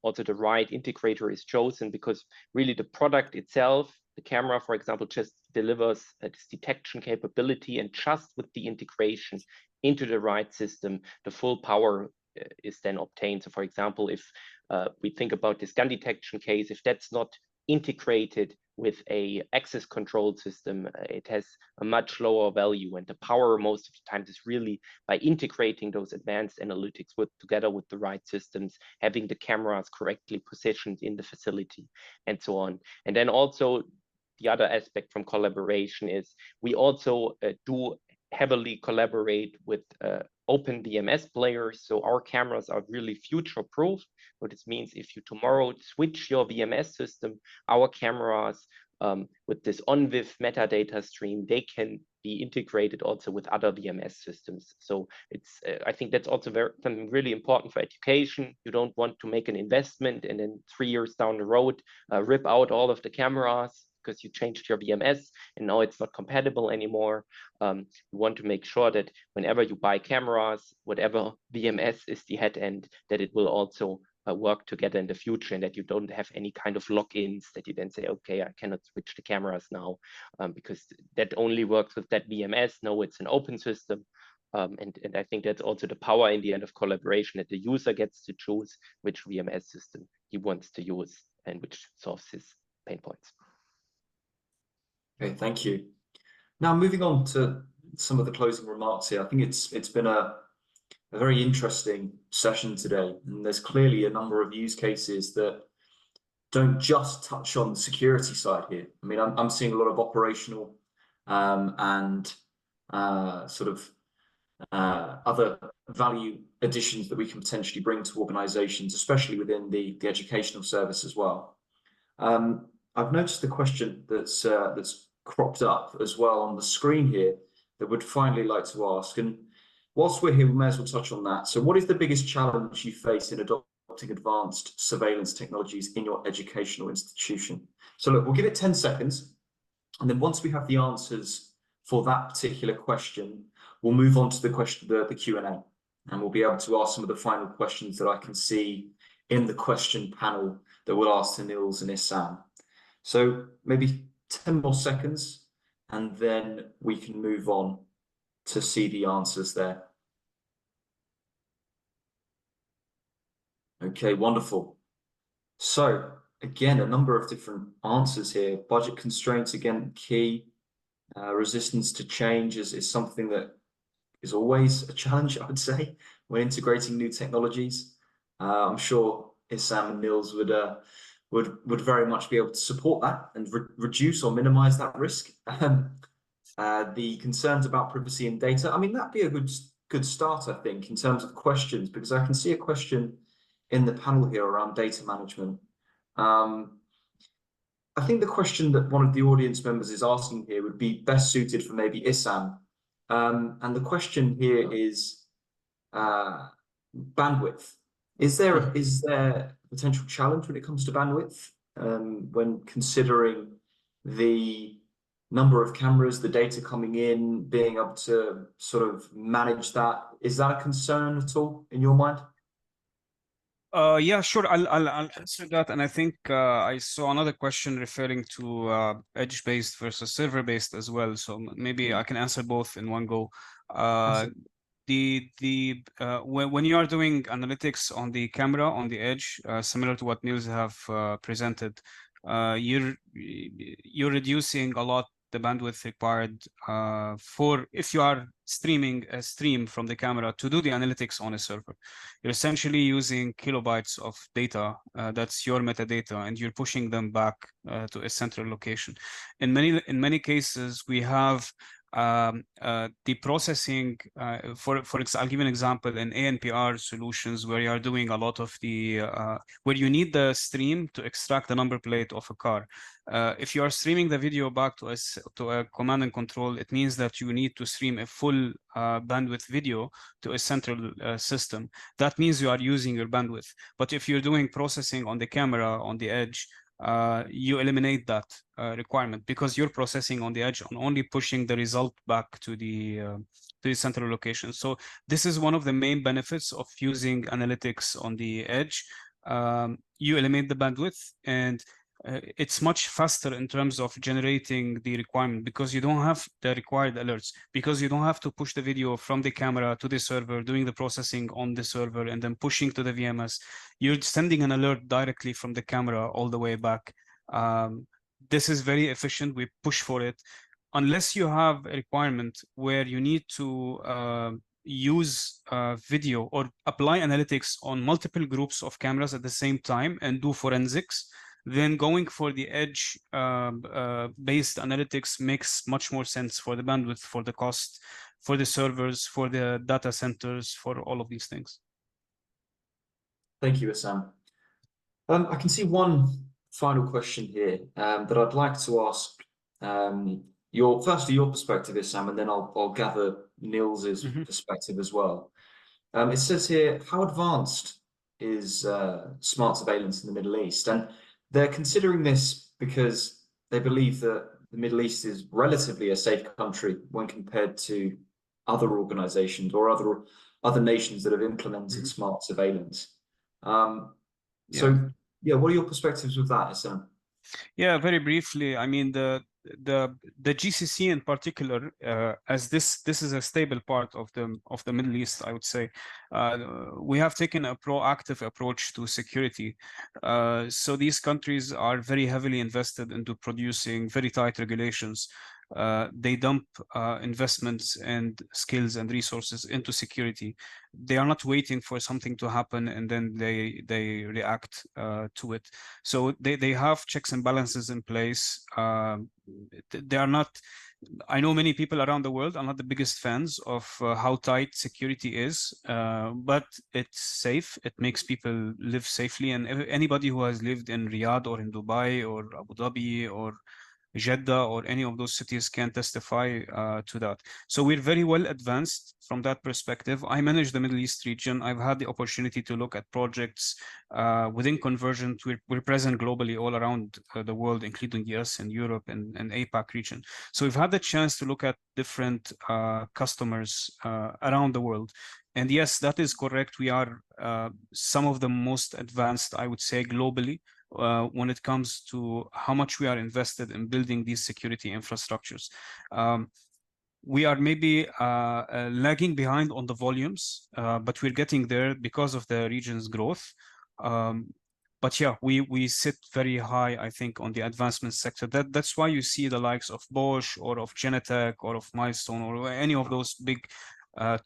also the right integrator is chosen, because really the product itself, the camera, for example, just delivers this detection capability, and just with the integration into the right system, the full power is then obtained. So for example, if we think about this gun detection case, if that's not integrated with a access control system, it has a much lower value, and the power most of the times is really by integrating those advanced analytics together with the right systems, having the cameras correctly positioned in the facility, and so on. And then also the other aspect from collaboration is we also do heavily collaborate with open VMS players. So our cameras are really future-proof. What this means, if you tomorrow switch your VMS system, our cameras with this on-with metadata stream, they can be integrated also with other VMS systems. So it's I think that's also something really important for education. You don't want to make an investment and then 3 years down the road rip out all of the cameras because you changed your VMS and now it's not compatible anymore. You want to make sure that whenever you buy cameras, whatever VMS is the head end, that it will also work together in the future, and that you don't have any kind of lock-ins that you then say, okay, I cannot switch the cameras now because that only works with that VMS. No, it's an open system. And I think that's also the power in the end of collaboration, that the user gets to choose which VMS system he wants to use and which solves his pain points. Okay, thank you. Now moving on to some of the closing remarks here. I think it's been a a very interesting session today. And there's clearly a number of use cases that don't just touch on the security side here. I mean, I'm seeing a lot of operational and sort of other value additions that we can potentially bring to organizations, especially within the educational service as well. I've noticed the question that's cropped up as well on the screen here that would finally like to ask, and whilst we're here, we may as well touch on that. So what is the biggest challenge you face in adopting advanced surveillance technologies in your educational institution? So look, we'll give it 10 seconds, and then once we have the answers for that particular question, we'll move on to the question, the Q&A, and we'll be able to ask some of the final questions that I can see in the question panel that we'll ask to Niels and Issam. So maybe 10 more seconds, and then we can move on to see the answers there. Okay, wonderful. So again, a number of different answers here. Budget constraints, again, key. Resistance to change is something that is always a challenge, I would say, when integrating new technologies. I'm sure Issam and Niels would very much be able to support that and reduce or minimize that risk. The concerns about privacy and data, I mean, that'd be a good start, I think, in terms of questions, because I can see a question in the panel here around data management. I think the question that one of the audience members is asking here would be best suited for maybe Issam. And the question here is bandwidth. Is there a potential challenge when it comes to bandwidth when considering the number of cameras, the data coming in, being able to sort of manage that? Is that a concern at all in your mind? Yeah, sure. I'll answer that. And I think I saw another question referring to edge-based versus server-based as well. So maybe I can answer both in one go. When you are doing analytics on the camera on the edge, similar to what Niels have presented, you're reducing a lot the bandwidth required for if you are streaming a stream from the camera to do the analytics on a server. You're essentially using kilobytes of data, that's your metadata, and you're pushing them back to a central location. In many cases, we have the processing, for example, I'll give an example in ANPR solutions where you are doing a lot of the, where you need the stream to extract the number plate of a car. If you are streaming the video back to a command and control, it means that you need to stream a full bandwidth video to a central system. That means you are using your bandwidth. But if you're doing processing on the camera, on the edge, you eliminate that requirement because you're processing on the edge and only pushing the result back to the central location. So this is one of the main benefits of using analytics on the edge. You eliminate the bandwidth, and it's much faster in terms of generating the requirement because you don't have the required alerts, because you don't have to push the video from the camera to the server, doing the processing on the server and then pushing to the VMS. You're sending an alert directly from the camera all the way back. This is very efficient. We push for it. Unless you have a requirement where you need to use video or apply analytics on multiple groups of cameras at the same time and do forensics, then going for the edge based analytics makes much more sense for the bandwidth, for the cost, for the servers, for the data centers, for all of these things. Thank you, Issam. I can see one final question here that I'd like to ask firstly your perspective, Issam, and then I'll gather Niels's perspective as well. It says here, how advanced is smart surveillance in the Middle East? And they're considering this because they believe that the Middle East is relatively a safe country when compared to other organizations or other nations that have implemented smart surveillance. So, what are your perspectives with that, Issam? Yeah, very briefly. I mean, the GCC in particular, as this is a stable part of the Middle East, I would say, we have taken a proactive approach to security. So these countries are very heavily invested into producing very tight regulations. they dump investments and skills and resources into security. They are not waiting for something to happen and then they react to it. So they have checks and balances in place. They are not. I know many people around the world are not the biggest fans of how tight security is, but it's safe. It makes people live safely. And anybody who has lived in Riyadh or in Dubai or Abu Dhabi or Jeddah or any of those cities can testify to that. So we're very well advanced from that perspective. I manage the Middle East region. I've had the opportunity to look at projects within Convergint. We're present globally all around the world, including US and Europe and APAC region. So we've had the chance to look at different customers around the world. And yes, that is correct. We are some of the most advanced, I would say, globally. When it comes to how much we are invested in building these security infrastructures. We are maybe lagging behind on the volumes, but we're getting there because of the region's growth. But yeah, we sit very high, I think, on the advancement sector. That's why you see the likes of BOSCH or of Genetec or of Milestone or any of those big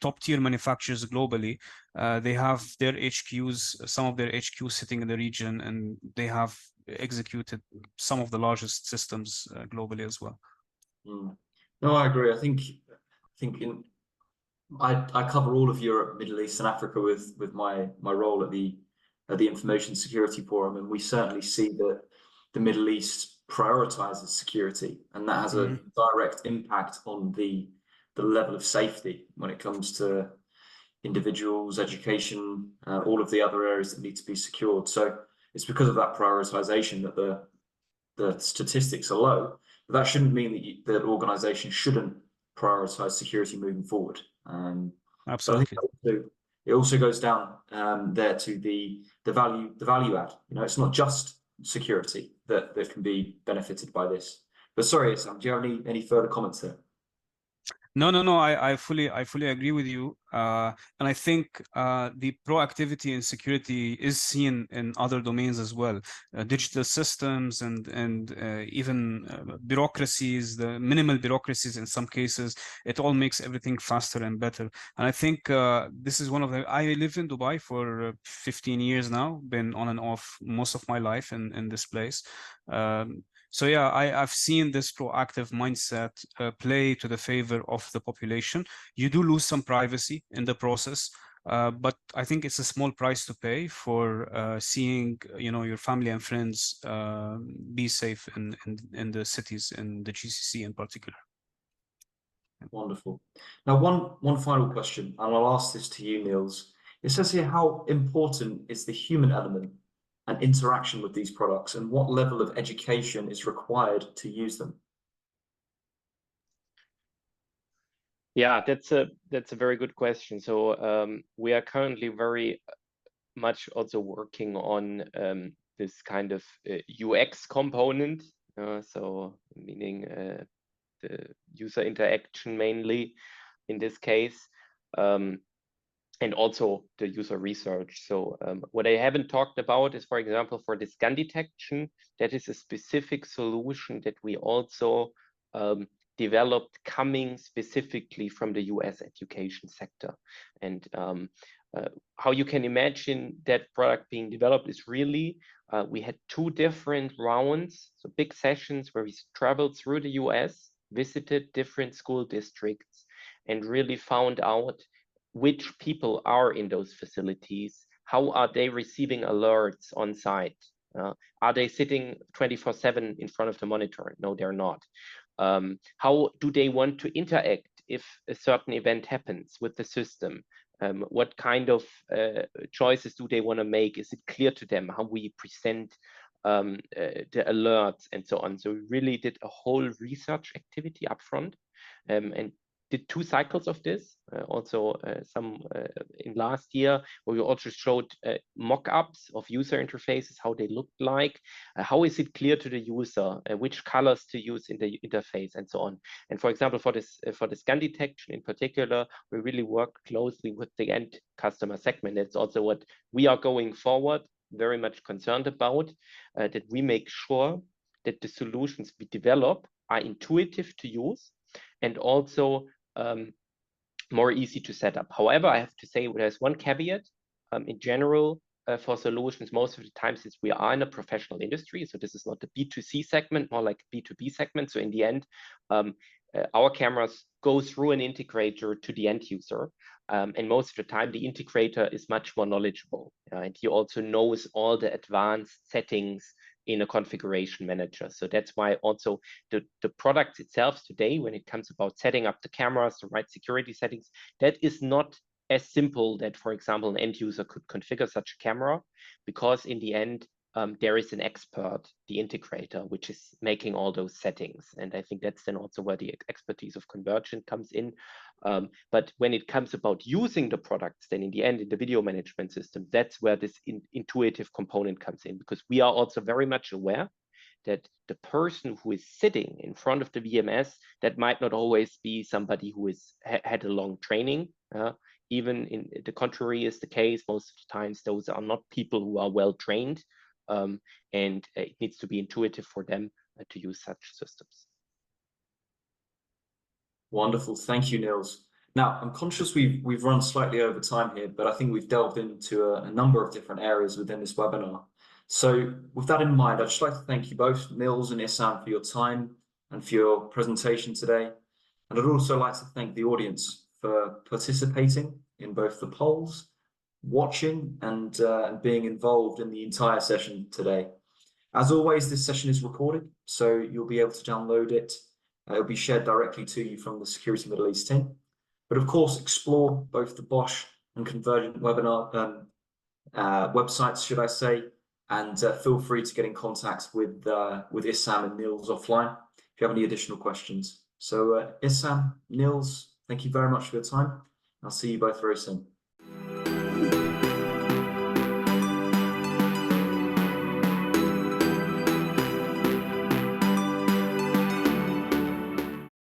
top-tier manufacturers globally. They have their HQs, some of their HQs sitting in the region, and they have executed some of the largest systems globally as well. No, I agree. I think I cover all of Europe, Middle East, and Africa with my role at the Information Security Forum, and we certainly see that the Middle East prioritizes security, and that has a direct impact on the level of safety when it comes to individuals, education, all of the other areas that need to be secured. So it's because of that prioritization that the statistics are low, but that shouldn't mean that organizations shouldn't prioritize security moving forward. Absolutely. So I think it also goes down there to the value add. You know, it's not just security that can be benefited by this. But sorry, Sam, do you have any further comments there? No. I fully agree with you, and I think the proactivity in security is seen in other domains as well. Digital systems and even bureaucracies, the minimal bureaucracies in some cases, it all makes everything faster and better. And I think this is one of the. I live in Dubai for 15 years now, been on and off most of my life in this place. So yeah, I've seen this proactive mindset play to the favor of the population. You do lose some privacy in the process, but I think it's a small price to pay for seeing, your family and friends be safe in the cities, in the GCC in particular. Wonderful. Now, one final question, and I'll ask this to you, Niels. It says here, how important is the human element and interaction with these products, and what level of education is required to use them? Yeah, that's a very good question. So we are currently very much also working on this kind of UX component. So meaning the user interaction mainly in this case. And also the user research. So what I haven't talked about is, for example, for this gun detection, that is a specific solution that we also developed coming specifically from the US education sector. And how you can imagine that product being developed is really, we had 2 different rounds, so big sessions where we traveled through the US, visited different school districts, and really found out which people are in those facilities, how are they receiving alerts on site? Are they sitting 24/7 in front of the monitor? No, they're not. How do they want to interact if a certain event happens with the system? What kind of choices do they want to make? Is it clear to them how we present the alerts and so on? So we really did a whole research activity upfront, and did 2 cycles of this, also some in last year, where we also showed mock-ups of user interfaces, how they looked like, how is it clear to the user, which colors to use in the interface, and so on. And for example, for this gun detection in particular, we really work closely with the end customer segment. That's also what we are going forward, very much concerned about, that we make sure that the solutions we develop are intuitive to use and also more easy to set up. However, I have to say there's one caveat. In general, for solutions, most of the time, since we are in a professional industry, so this is not the B2C segment, more like B2B segment. So in the end, our cameras go through an integrator to the end user. And most of the time, the integrator is much more knowledgeable. And he also knows all the advanced settings in a configuration manager. So that's why also the product itself today, when it comes about setting up the cameras, the right security settings, that is not as simple that, for example, an end user could configure such a camera, because in the end, there is an expert, the integrator, which is making all those settings. And I think that's then also where the expertise of Convergint comes in. But when it comes about using the products, then in the end, in the video management system, that's where this intuitive component comes in, because we are also very much aware that the person who is sitting in front of the VMS, that might not always be somebody who is had a long training. Even in the contrary is the case, most of the times those are not people who are well trained, and it needs to be intuitive for them to use such systems. Wonderful, thank you, Niels. Now, I'm conscious we've run slightly over time here, but I think we've delved into a number of different areas within this webinar. So with that in mind, I'd just like to thank you both, Niels and Issam, for your time and for your presentation today. And I'd also like to thank the audience for participating in both the polls, watching, and being involved in the entire session today. As always, this session is recorded, so you'll be able to download it. It'll be shared directly to you from the Security Middle East team. But of course, explore both the BOSCH and Convergint webinar websites, should I say, and feel free to get in contact with Issam and Niels offline if you have any additional questions. So Issam, Niels, thank you very much for your time. I'll see you both very soon.